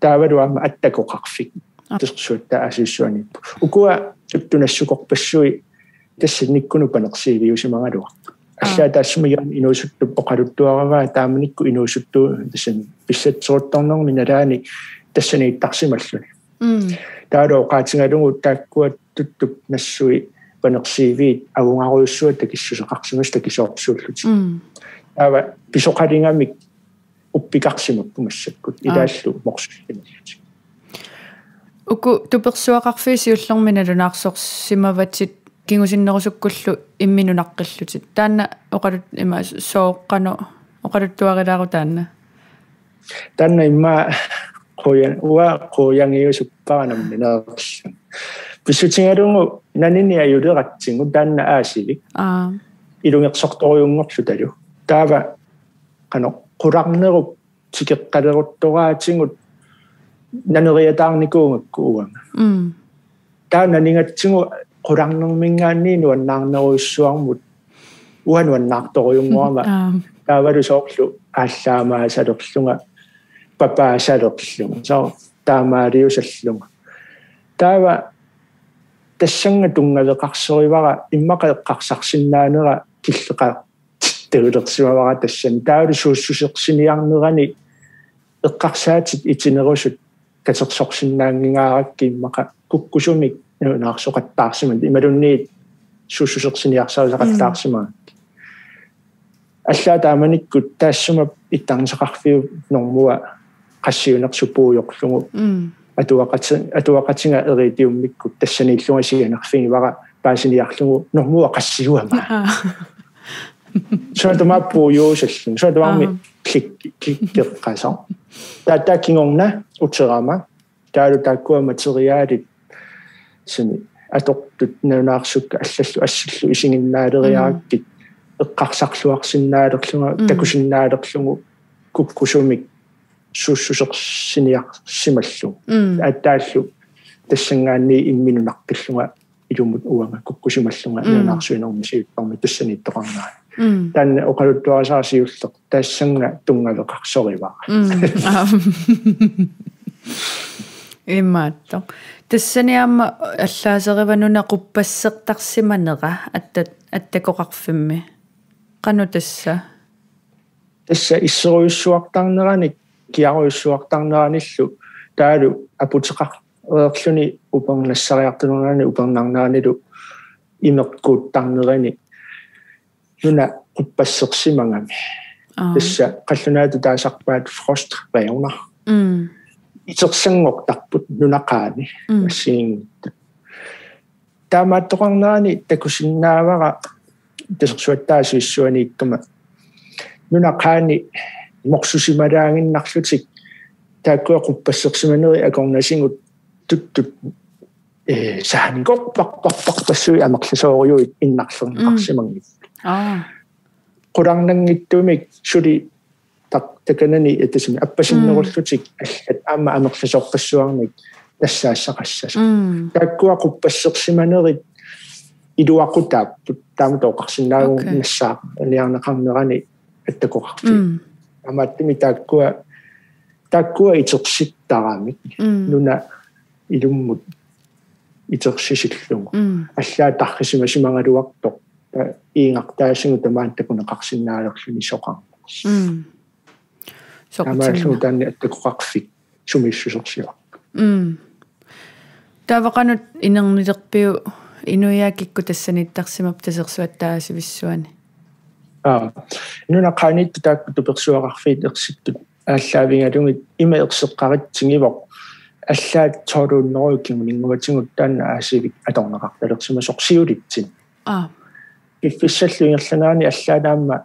таавалуама аттакоқарфик тусерсуатта асиссуаниппу укуа туттунассукорпассуи тассанниккуну панерсиивиусимагалуа аллаа таассумигаан инуусутту поқалуттуараваа тааманикку инуусутту тассан писсатсуутторнерми налаани тассанииттарсималлуни таалоо qaatiгалугу тааккуат туттуп нассуи панерсиивиит агунгаруйуссуат такиссусеқарсимас такисоорсууллути таава писоқалингамик уппикарсимаппумассаккут илааллу морсуссималлути уку туперсуақарфиисиуллэрминалунаарсорсимаватит кингусиннерусуккуллу имминунаққиллутит таанна оқалут има сооққано оқалуттуарилаару таанна имма qoyangiusupparanammineerlun pissutigaluungu nanini ayuleratsingu taanna aasivik ilungersortoriungorlu talu taava qano qularnerup tikeqqaleruttoraatigut naneriataarnikuungakku uanga taa naningatsingu qularnermingaanni nuannaarneruissuarmut uanuannaartoriunguama taavalu soorlu aallaamaasalerlunga papaasalerlunga so taamaaliusallunga taava тассанга тунгавеқарсоривара иммақаеққарсарсиннаанера киллеқа титтагулерсимавара тассан таавли суussусеқсиниарнерани эққарсаатит итинерусут катерсорсиннаангигааракки иммақа куккусумик наарсоқаттаарсиман ималунниит суussусеқсиниарсаусақаттаарсимаа аллаа тааманиккут таассума иттарнисақарфиу нормуа qassiunersupuuyorlugu atuaqatinga eritiummikkut tassaniillungasиганерфигивара паасиниарлугу нормуа qassiuama соотомаппууюусаллун соотомарми кликкеққасо таатакингорна утерама таалу таккуа материалит сими атортут нунаарсукка аллаллу ассаллу исигиннаалериараккит эққарсарлуарсиннаалерлунга такусиннаалерлугу куккусумик суussусеқсиниарсималлу аттааллу тассангаанни имминунарпиллунга илумут уанга куккусималлунга нунаарсуинормисииппарми тассаниттоқарнаа танна оқалуттуарасаарсиуллеқ тассанга тунгавеқарсоривара имаатто тассаниамма аллаасеривануна қуппассеқтарсиманера аттакоқарфимми қану тасса иссеруйуссуартарнераник киаруйуссуартарнераниллу таалу апутеқарлуни упернассариартунерани упернарнеранилу имеқкууттарнерани нуна қуппассеқсимангами тасса қаллунаату таасарпаат фрост баёнар итерсангортарпут нунақаани ассиингитта таамааттоқарнерани такусиннаавара тасерсуаттаасуиссуани иккама нунақаани морсусималаангиннарлутик тааккуа қуппассерсиманери акорнасингут туттут саанингорпарпарпарпассуи амерласоориуит иннарлернеқарсимангит қуларнангиттумик сули таканани этасими аппасиннеруллутик аллат аама амерласоорпассуарник тассаассақассас тааккуа қуппассерсиманери илуақутааппут тааматооқарсинаагу нассаа алиарнеқарнерани аттакоқарфи амааттими тааккуа итерситтарамик нуна илуммут итерсисиллугу аллаа таррисимасимангалуартоқ иингартаасингу тамаантакунеқарсиннаалерлуни соқар амааллу таанни аттакоқарфик сумиссусерсиа тавақанут инернилерпиу инуяакикку тассаниттарсимап тасерсуаттаасивиссуани нунақаанит тааккуту персуақарфиит ерситтут ааллаавингалугит има ерсеққаритсигивоқ аллаат тоолууннерууккимунингуатингут таанна аасивик аторнеқарталерсима сорсиулитсин иффиссаллуингерланаани аллаанаамма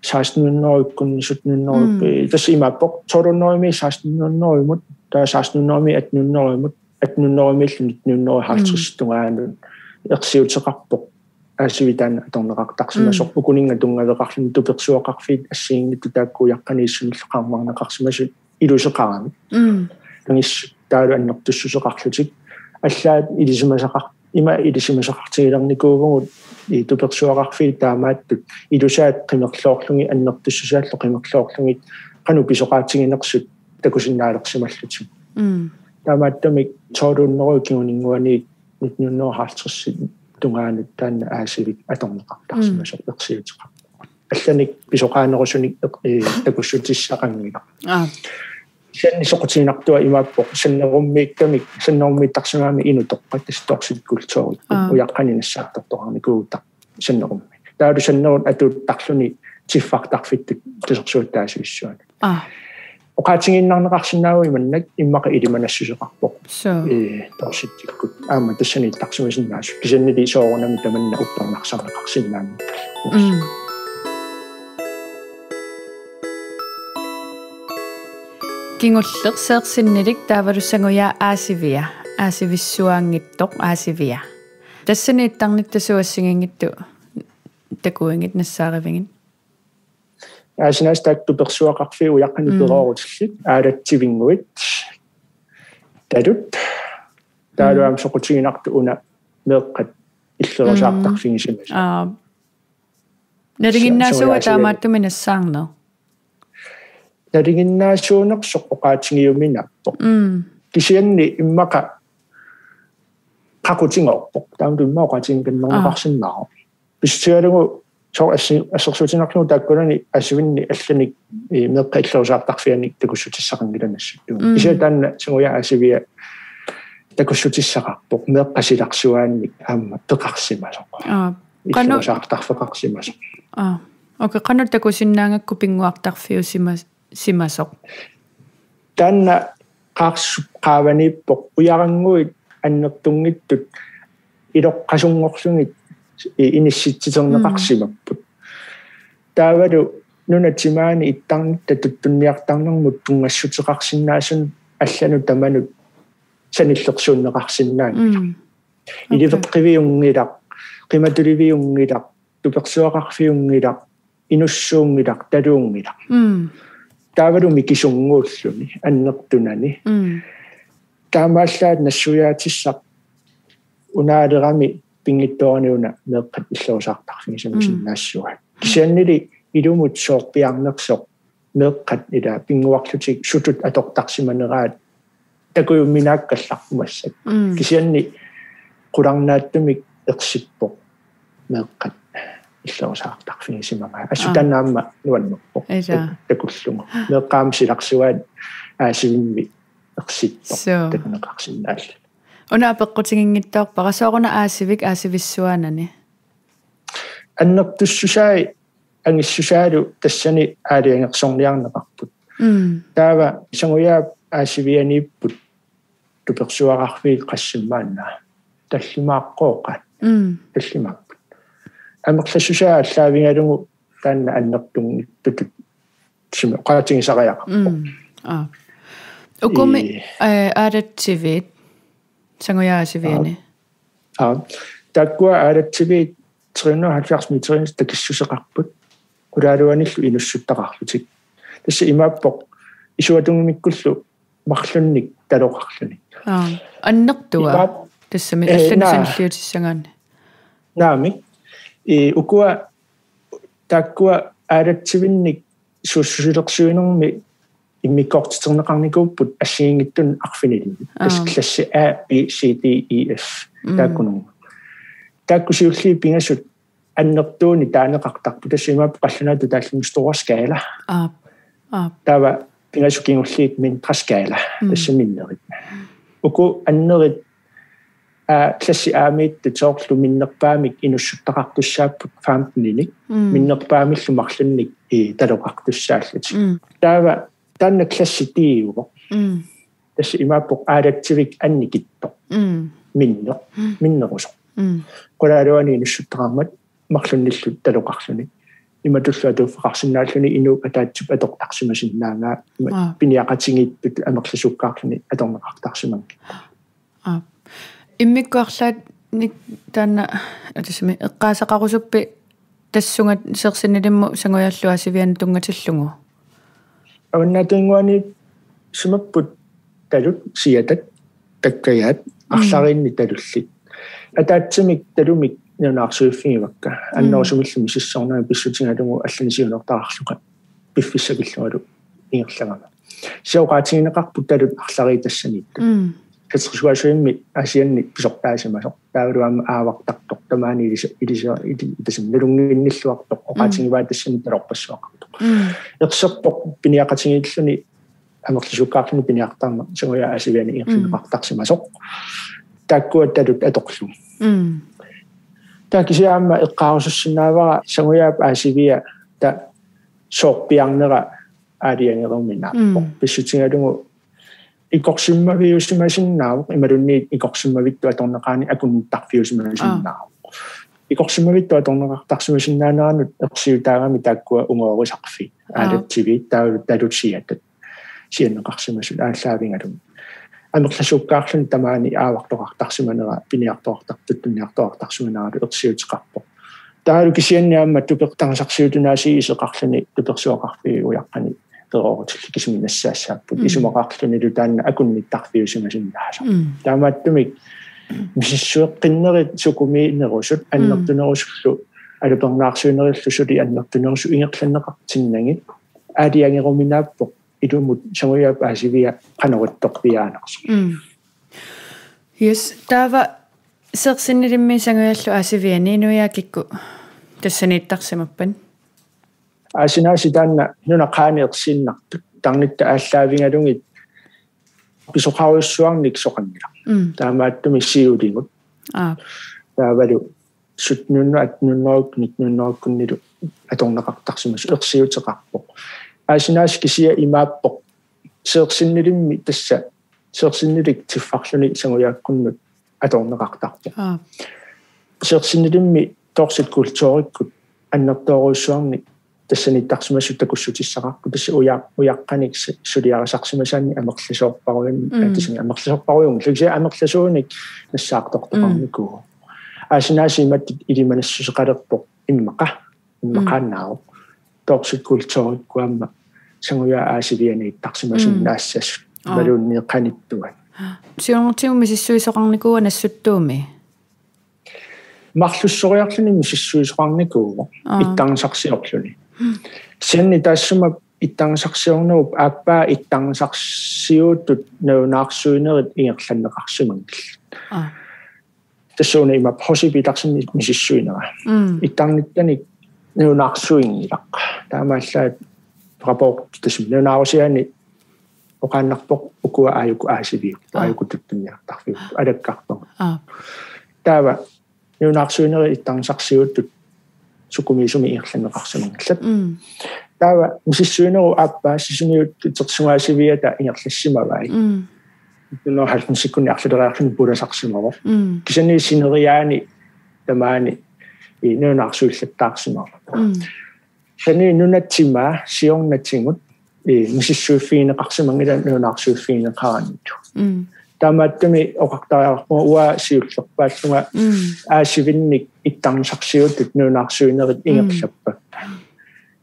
16-нуннеруиккуннисут-нуннеруиппи тасимааппоқ тоолууннеруми 16-нуннеруимут таа 16-нуннеруми 18-нуннеруимут 18-нуннеруимиллу 19-50-тунгаанут ерсиутеқарпоқ аасивитаана аторнеқартарсимасоқ укунинга тунгавеқарлуни туперсуақарфиит ассиингитту тааккуяққанииссуниллеқармарнеқарсимасут илусеқарами тангис таалу аннертуссусеқарлутик аллаат илисимасақартигилерникуугугут и туперсуақарфиит таамааттут илусаат қимерлоорлуги аннертуссусаалло қимерлоорлугит қану писоқаатигинерсут такусиннаалерсималлутик таамааттамик тоолууннерууккигунингуани 1950 тунгаанут таанна аасивик аторнеқартарсимасоқ ерсиутеқар алланик писоқаанерусуник такуссутиссақангила сенни соқутинартуа имааппоқ саннеруммииккамик саннеруммиттарсигаами инутоққат тасторсит культуурит уяққанинассаартортоқарникуута саннерумми таалу саннерут атууттарлуни тиффартарфиттут тасерсуаттаасивиссуани оқаатингиннарнеқарсинаагуиманнак иммақа илиманассусеқарпоқ торситтиккут аама тассаниттарсимасиннаасу кисаннили соорунами таманна уппернарсарнеқарсиннаами Kingullerseersinnilik taavalussanguyaa aasivia aasivissuaangittoq aasivia tassani ittarnittasuassingingittu takuingit nassaarivingin aasinas taaktupersuaqarfi uyaqqani peroorutsillit aalatsivinguit talut taaluam soqutiginartu una meeqqat иллерусаартарфигисимас нарингиннаасуа таамааттуми нассаарнер нарингиннаасуунерсоқ оқаатингиуминаппоқ кисианни иммақа қақутингорпоқ таамду имма оқаатингиннернеқарсиннааро пистиалугу соо ассерсутинарлу тааккулани асивинни алланик меэққа иллерусаартарфианик такуссутиссақангиланассутту кисиатаанна сигуя асивиа такуссутиссақарпоқ меэққасиларсуаанник аама пеқарсимасоқ иллерусаартарфеқарсимасоқ окей кану такусиннаангакку пингуартарфиусимасоқ таанна қаарсуққааваниппоқ уярангуит аннертунгиттут илоққасунгорлугит инисситситернеқарсимаппут таавалу нунатимаани иттарнитта туттунниартарнэрмут тунгассутеқарсиннаасун аллану таманут саниллерсууннеқарсиннаани иливеққивиунгилақ қиматуливиунгилақ туперсуақарфиунгилақ инуссуунгилақ талуунгилақ таавалу микисунгууллуни аннертунани таамааллаат нассуяатиссақ унаалерами пингитторниуна меэққат иллерусаартарфигисамасиннаассуа кисианнили илумут соорпиарнерсоқ меэққат ила пингуарлутик сутут атортарсиманераат такуйумминааккалларпумассак кисианни qulарнааттумик ерсиппоқ меэққат иллерусаартарфигисимага ассутанаама нуаннерпоқ такуллугу меэққаам силарсуаат аасивимми ерсиппоқ такунеқарсинаалла уна пеққутингингиттаор парасоорна аасивик аасивиссуанани аннертуссусаи ангиссусаалу тассани аалиангерсорниарнеқарпут таава сангуяа аасивианиппут туперсуақарфиит qaссиммаанна таллимааққооқат таллимаақпут амерлассусаа аллаавингалугу таанна аннертунгиттутут симе qaатингисариақарпо укуми аратсивит сангуяа аасивиани таккуа аратсивит 370 метрис такиссусеқарпут кулаалуаниллу инуссуттақарлутик тасса имааппоқ исуатунгимиккуллу марлунник талоқарлуник аннертуа тассами алланасиллиутиссагаани наами укуа таккуа аратсивинник суссусилерсуинерми иммиккортитернеқарникууппут ассигингиттун арфинили тас класси А B C D E F таккуну таккусиулли пингасут аннертууни таанеқартарпу тассимаап қаллунаату тааллуни стора скала тава пингасукингуллиит ментра скала тассаминнерит уку аннерит класси аамит тоорлу миннерпаамик инуссуттақартуссааппут 15-ник миннерпаамиллу марлунник талоқартуссааллати тава танна класси тиуго тасси имааппоқ аалатсивик анникитто миннерусо qulaaluani inussuttaqarmat marlunnillu taluqarluni иматуллуатууффеқарсинааллуни инуу атаатсуп атортарсимасиннаангаа пиниақатингиттут амерласуккаарлуни аторнеқартарсиманги иммиккуарлаат ник таана атасми эққаасақарусуппи тассунгат серсинилимму сангуяаллуасивиан тунгатиллугу аваннатингуани симаппут талут сиятат таккаят арларинни талуллит атаатсимик талумик нунаарсуиффигивакка аннерусумиллуми сиссорнаа писсутингалугу алланисиунертаарарлука пиффиссакиллуалу ингерлагама сиоqaатигинеқарпут талут арлари тассанитта кэцрсуасуимми асианни писортаасимасо таавалуама аавартартоқ тамаани илисим налунгинниллуартоқ оқаатигиваа тассани талорпассуақартоқ ерсерпоқ пиниақатигиллуни амерлисуккаарлуни пиниартарма сагуя асивиани ингерлақартарсимасоқ таккуа талут аторлу такисиаама эққарусуссинаавара сагуяап аасивиа та соорпиарнера аалиангерумина писсутингалугу икорсиммавиусимасиннаав ималунни икорсиммавитту аторнеқаани акуннтарфиусимасиннаав икорсиммавитту аторнеқартарсимасиннаанеранут ерсиутаагами тааккуа унгоорисарфи аалатсиви таалут талутсиатат сианнеқарсимасут ааллаавингалу амерласуккаарлун тамаани аавартоқартарсиманера пиниартоқартартуттунниартоқартарсиманералу ерсиутеқарпо таалу кисианниаамма тупертангасарсиутунааси исеқарлани туперсуоқарфи уяққани пероорутилли кисиминассаассааппут исумақарлунилу таанна акунниттарфиусимасиннааса таамааттумик мисиссуэққиннерит сукумииннерусут аннертунерусуллу алупернаарсуинериллусули аннертунерусу ингерланнеқартиннагит аалиангеруминааппо илумут самуяап аасивиа қанеруттоқпиаанерсу Yes, тава серсиннилимми сангуяллу аасивиани нуяакикку тассаниттарсимаппан аасинааси таанна нунақааниерсииннартут тарнитта ааллаавингалугит писоқаруйссуарник соқангила таамааттуми сиулингут таавалу сутнунну атнуннерук нитнуннеруккуннилу аторнеқартарсимас ерсиутеқарпо аасинаас кисия имааппо серсиннилимми тасса серсиннилик тиффарлуни сангуяаккуннут аторнеқартарпо серсиннилимми торсит культууриккут аннертооруйссуарник тассаниттарсимасут такуссутиссақарпу тасса уяққаник сулиарасарсимасаани амерласоорпаруйун тасса амерласоорпаруйун лигси амерласууник нассаартортоқарникуу аасинааси иматтит илиманассусеқалерпо иммақааннаау торсит культууриккуамма сангуя аасивианииттарсимасун наассас балуунниэққаниттуан сиорнутиумми сиссуисоқарникуа нассуттууми марлуссориарлуни мисиссуисоқарникуу иттарнсарсиорлуни сенни тассума иттарнсарсиорнеруп ааппаа иттарнсарсиуутут неунаарсуинерит ингерланнеқарсимангил тассууна има посибитарсинни мисиссуинера иттарниттаник неунаарсуингилақ таамааллаат рапорт тассум неунаарусиани оқааннарпоқ укуа ааюку аасивиу ааюку туттунниартарфиу алаккартор таава неунаарсуинери иттарнсарсиуутут сукумисуми ингерланнеқарсимангиллат таава мисиссуинеру ааппаа сисуниут терсугаасивиата ингерлассимавай но халтнсиккуни арлераарфин пуласарсимава кисани синериаани тамаани неунаарсуиллаттаарсимава сани нунатсима сиорнатсигут мисиссуиффиинеқарсимангила неунаарсуиффиинеқараниту таамааттуми оқартариарпу уа сиуллерпааллунга аасивинник иттарнсарсиутут неунаарсуинерит ингерлаппа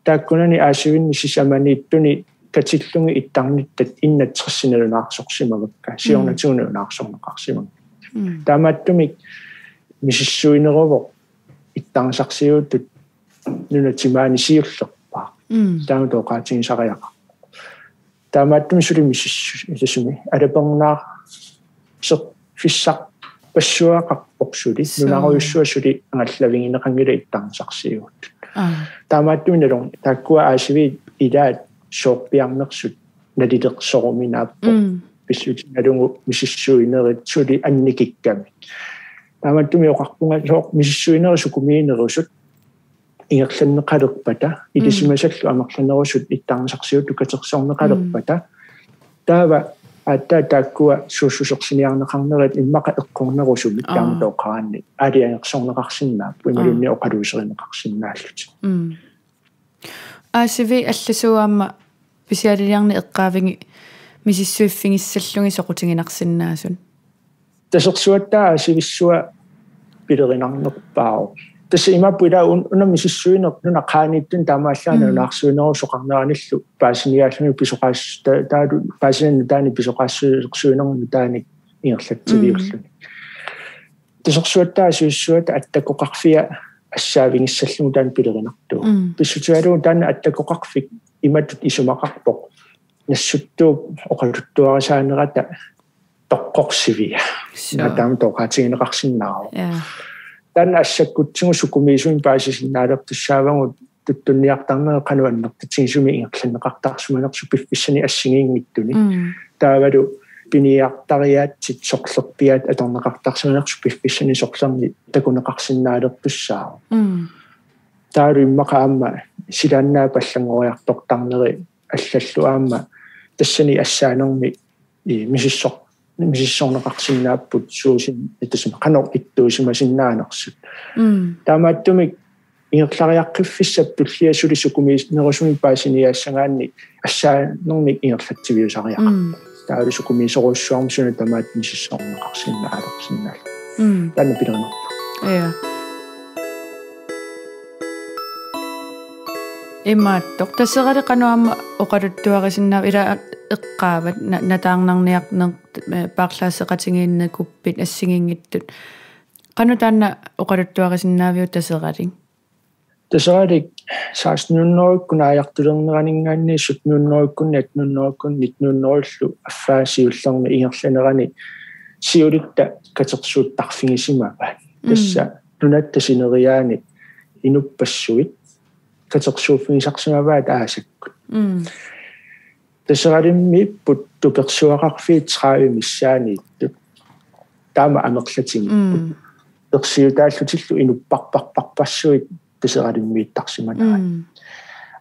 тааккунани аасивинни сисаманииттуни катиллунги иттарниттат иннатсерсинелунаарсорсимагакка сиорнатигунеунаарсорнеқарсимаг таамааттуми мисиссуинерово иттарнсарсиутут нунатимаани сиуллерпаа тааматоқаатигисариақа таамааттуми сулимисиссу исасуми алапернаар сер фиссақ пассуақарпорсули нунаруйуссуасули ангаллавингинеқангила иттарнсарсиут таамааттуми налон тааккуа аасиви илаат соорпиарнерсут налилеқсоруминааппо писсутиналугу мисиссуинерит сули анникикками таамааттуми оқарпунга соор мисиссуинери сукумиинерусут ингерланнеқалерпата илисимасаллу амерланерусут иттарнсарсиут тукатерсорнеқалерпата таава атта тааккуа суусусерсиниарнеқарнерит иммақа эққорнерусут тааматоқаранни алиангерсорнеқарсиннааппу ималунни оқалуисеринеқарсиннааллут аасиви алласуаама писиалилиарни эққаавинги мисиссуиффигиссаллуги соқутингинарсиннаасун тасерсуаттаа аасивиссуа пилеринарнерпаау тасса имаппуила уна мисиссуинер нунақааниттун таамааллаана унаарсуинерусоқарнераниллу паасиниааллуни писоқаас таалу паасинни таани писоқаассуинерну таани ингерлатсивиуллуни тасерсуаттаа аасивиссуата аттакоқарфиа ассаавингиссаллугу таан пилеринартуу писсутиалугу таана аттакоқарфик иматтут исумақарпоқ нассуттуу оқалуттуарасаанерата тоққорсивиа натаам тоқаатигинеқарсиннаару таана ассаккутсигу сукумиисуин паасисиннаалертуссаавангут туттунниартарнеэ қануаннертитсигисуми ингерланнеқартарсуманерсу пиффиссани ассигиингмиттуни таавалу пиниартариаатсит соқлерпиаат аторнеқартарсуманерсу пиффиссани соқлерни такунеқарсиннаалертуссаа таалу иммақаама силааннаа паллангориартортарнери аллаллу аама тассани ассаанерми мисиссорнеқарсиннааппут суусин итасма қанор иттуусимасиннаанерсут таамааттумик ингерлариаққиффиссап туллиасулисукуми нерусуми паасиниаассангаанни ассааnerник ингерлатсивиусариаqa таалисукуми соруссуармсуна тамаат мисиссорнеқарсинна аалерсиннаал танна пилернерпу я имааттоқ тассеқалеқануама оқалуттуарисиннаа ила эққаават натаарнарниарнер паарлаассеқатингииннакуппит ассигингиттут qanu taanna oqaluttuarisinnaaviu taseralin taseralik 16-nunnorikun aajartulerneraninggaanni 17-nunnorikun 18-nunnorikun 19-nunnorillu affaasiullermi ingerlanerani siulitta katersuuttarfingisimapa tassa nunattasineriaani inuppassuit katersuuffingisarsimavaat aasakkut taseralimmi ipput tupersuaqarfiit 30 missaaniittut taama amerlatingipput ersiutaallutillu inupparparparpassuit taseralimmiittarsimanaa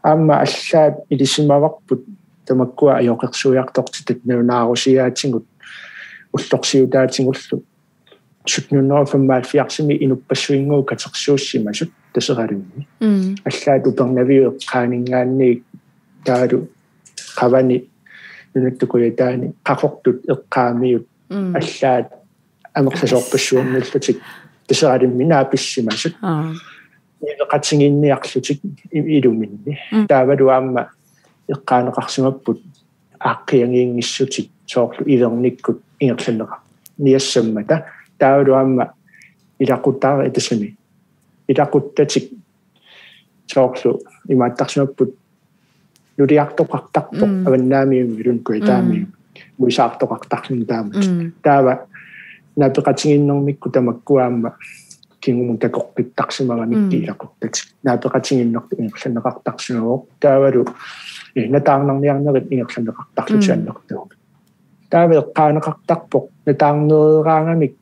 aamma allaat ilisimavarput tamakkua ajoqersuiartortitat nunaarusiaatingut ullorsiutaatingullu 17-nunnorifammaaffiarsimi inuppassuinguu katersuussimasut taseralimmi allaat upernaviu eqqaaningaanni taalu qavani nunattukuyataani qaqortut eqqaamiut allaat amerlasorpassuarnullutik taseralimmi naapissimasut iqatsinginniarlutik iluminni taavaluaamma eqqaaneqarsimapput aaqqiangiingissutik soorlu ilernikkut ingerlanneqa niassammata taavaluaamma ilaqutaara itasami ilaquttatik soorlu imaattarsimapput nuliartoqartarpoq avannaamiumi ilunkuitaamiumi muisaartoqartarlun taamut taava naapeqatinginnermikku tamakkuaamma kingumun takoqqittarsimagamitti ilaquttat naapeqatinginnertu ingerlanneqartarsinuoq taavalu nataarnarniarnerit ingerlanneqartarlutiannertuuk taava eqqaaneqartarpoq nataarnereeraangamik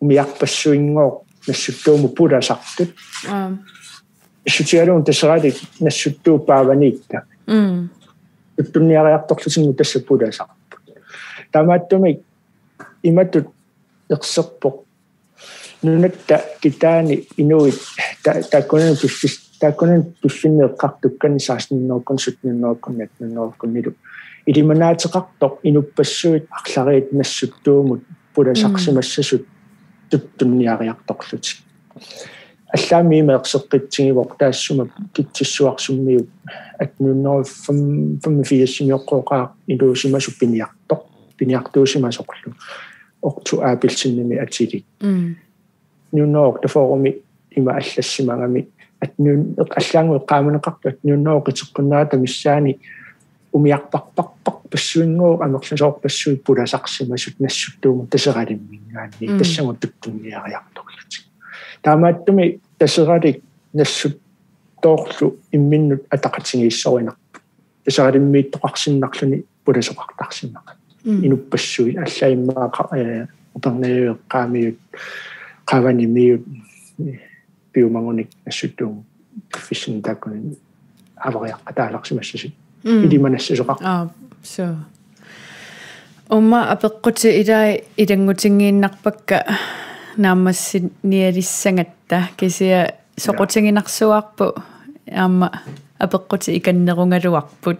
umiarpassuingooq nassuttuumu pulasartut issutialuun tasseralik nassuttuuppaavaniitta tuttunniariartorlutingu tassa pulasarput tamaattumik imatut erserpoq nunatta kitaani inuit taakkunan tussinneeqqartukkanni 16-nunnorikun 17-nunnorikun 18-nunnorikun nilu ilimanaatiqartoq inuppassuit арлариит нассуттуумут пуласарсимассасут tuttunniariartorlutik аллаами имеерсеққитсигивоқ таассума китсиссуарсуммиут 18-нориффаммифиассимиоққоқаа илуусимасу пиниартуусимасоқлу орту аапилсинними атилик нунноор тафооруми има аллассимагами атнун аллаангу эққааманеқарту атнуннооқитеққуннаата миссаани умиарпарпарпар пассуингоо амерласоорпассуи пуласарсимасут нассуттууму тасералиммингаанни тассаму туттунниариарторлутик таамааттуми тасералик нассуттоорлу имминнут атақатсигииссоринарпу тасералиммииттоқарсиннарлуни пуласоқартарсимаqa инуппассуи аллаиммааqa упернеэққаамиут qavaнимиут пиумагуник нассуттууму фишин таккун авариаққатааларсимассасит илиманассасоқар so умма апеққути илай илангутингииннарпакка наамассиниалиссангатта кисия соқутингинарсуарпу аама апеққути иканнерунгалуарпут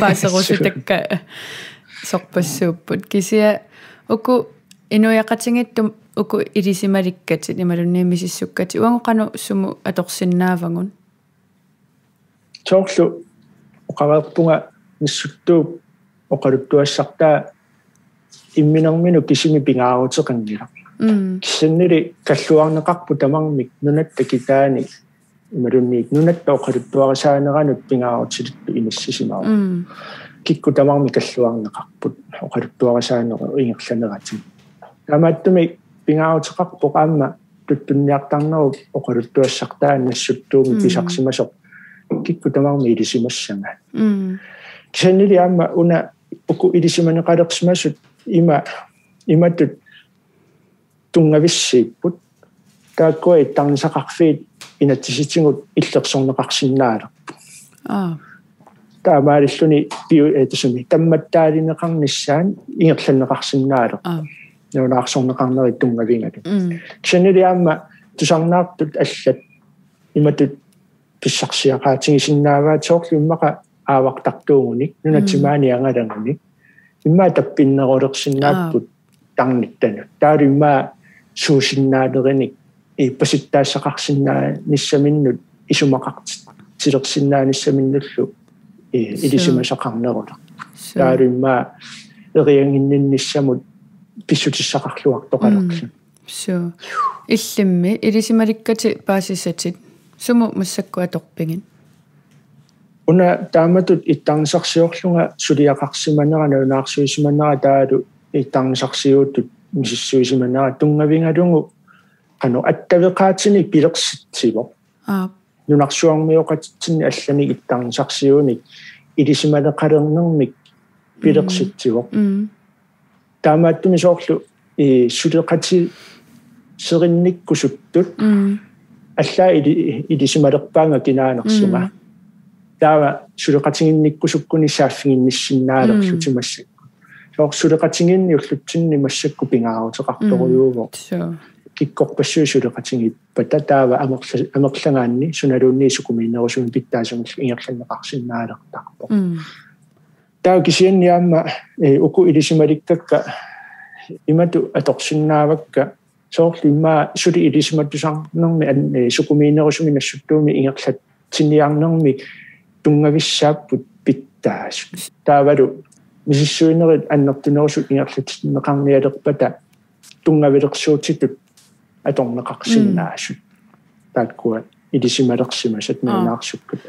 паасерусутакка сорпассууппут кисия уку инуяқатингиттум уку илисималиккати ималунниимисиссуккати уангоқану суму аторсиннаавагун тоорлу оқареерпунга ниссуттууп оқалуттуассартаа имминермину кисими пингаарутеқангила киссаннили каллуарнеқарпу тамармик нунатта китаани ималунниит нунатта оқалуттуарисаанеранут пингаарутилитту инассисимаа кикку тамарми каллуарнеқарпут оқалуттуарисаанеру ингерланератиг тамааттуми пингаарутеқарпоқ аама туттунниартарнеру оқалуттуассартаа нассуттууми писарсимасоқ кикку тамарми илисимассама кисаннили аама уна уку илисиманеқалерсимасут иматут тунгависсииппут тааккуи тарнисақарфиит инатсиситингут иллерсорнеқарсиннаалерпу таамааллуни пиу этусми тамматтаалинеқарниссаан ингерланеқарсиннаалер нунаарсорнеқарнери тунгавингат кисаннили аама тусарнаартут аллат imatut pissarsiaqaatigisinnaavaat soorluimmaqa aavaqtartuugunik nunatimaani angalangunik imma tappinnerulersinnaaput tarnittanu taalimma suusinnaalernik ipasittaassaqarsinnaa nissaminnut isumaqartilersinnaanissamиnnуллу илисимасақарнерулер тааlimma эриангинниннissamут писсутиссақарлуартоқалерсу so illimmi ilisimalikкати паасиссатит суму массаккуа торпингин уна тааматут иттарнисарсиорлунга сулиақарсиманера нунаарсуисиманера таалу иттарнисарсиуутут мисиссуисиманера тунгавингалугу ану аттавеқаатини пилерситсиво нунарсуармиоқатитсинни аллани иттарнисарсиуник илисималеқалернермик пилерситсиво таамааттуми соорлу сулеқати серинниккусуттут аллаа илисималерпаанга кинаанерсума таава сулеқатингинниккусуккуни сааффигинниссиннаалерлу тимассакку соор сулеқатингинни уллутсинни массакку пингаарутеқарторуйууво киккорпассуи сулеқатингиппата таава амерлангаанни суналуунни сукумиинерусуми питтаасумил ингерланнеқарсиннаалертарпо таа кисианниаама уку илисималиккакка имату аторсиннаавакка соорлимма сули илисиматтусарнерми сукумиинерусуми нассуттууми ингерлат тинниарнерми тунгависсааппут питтаас таавалу мисиссуинерит аннертунерусут ингерлат неқарниалерпата тунгавилерсуутитут аторнеқарсиннаасут тааккуа илисималерсимасат нунаарсуккут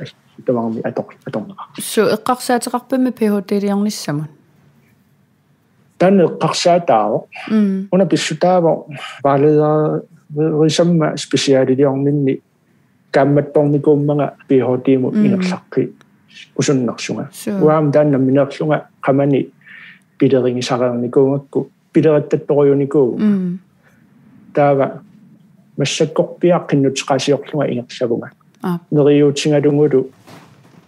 тамарми аторнеқар so эққарсаатеқарпами PhD-лиорниссамун тан эққарсаатааво уна писсутааво валеерисамма специалилиорнинни камматторникууммага PhD-му ингерлаққи усуннарсунга уаам таанна минерлунга қамани пилерингисареерникуунгакку пилераттатторюникуу таава массаккорпиаққиннутеқасиорлунга ингерлавунга нериуутингалунгулу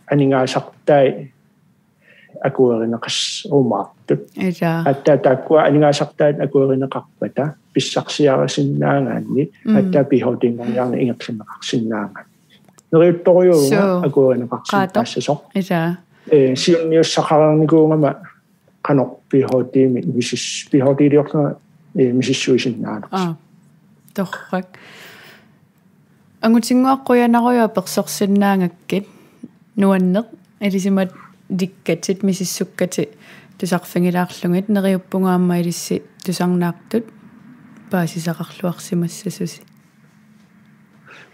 анингаасартаи акуеринеқас умаартут аттааккуа анингаасартаат акуеринеқарпата писсарсиарасиннаагаанни аттаа пихотингорниарна ингерланеқарсиннаага нериутторюуга акуеринеқарсиннаассасо сиунниуссақарерникуунгама канор пихотими мисис пихотилиорлунга мисиссуисиннаалерс торрак ангутингуаққуянаруйа персорсиннаангаккит нуаннеқ илисимат диккатит мисиссуккати тусарфингилаарлугит нериуппунгаама илисси тусарнаартут паасисақарлуарсимассасуси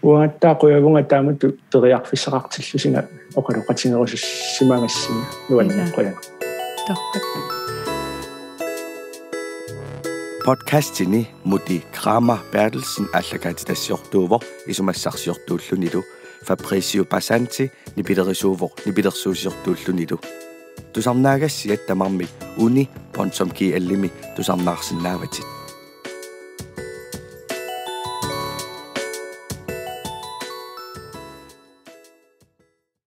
уаттаақуявунга таамату териарфиссақартиллусинга оқалоқатингерусимагассина нуаннеққуяна торрак Podcastini mudi Kramer Bertelsen allakatitassiortuuvor isumassarsiortuullunilu Fabrizio Passanti nipiterisuusiortuullunilu tusarnaagassiat tamarmik uni ponsom ki allimi tusarnaarsinnaavatit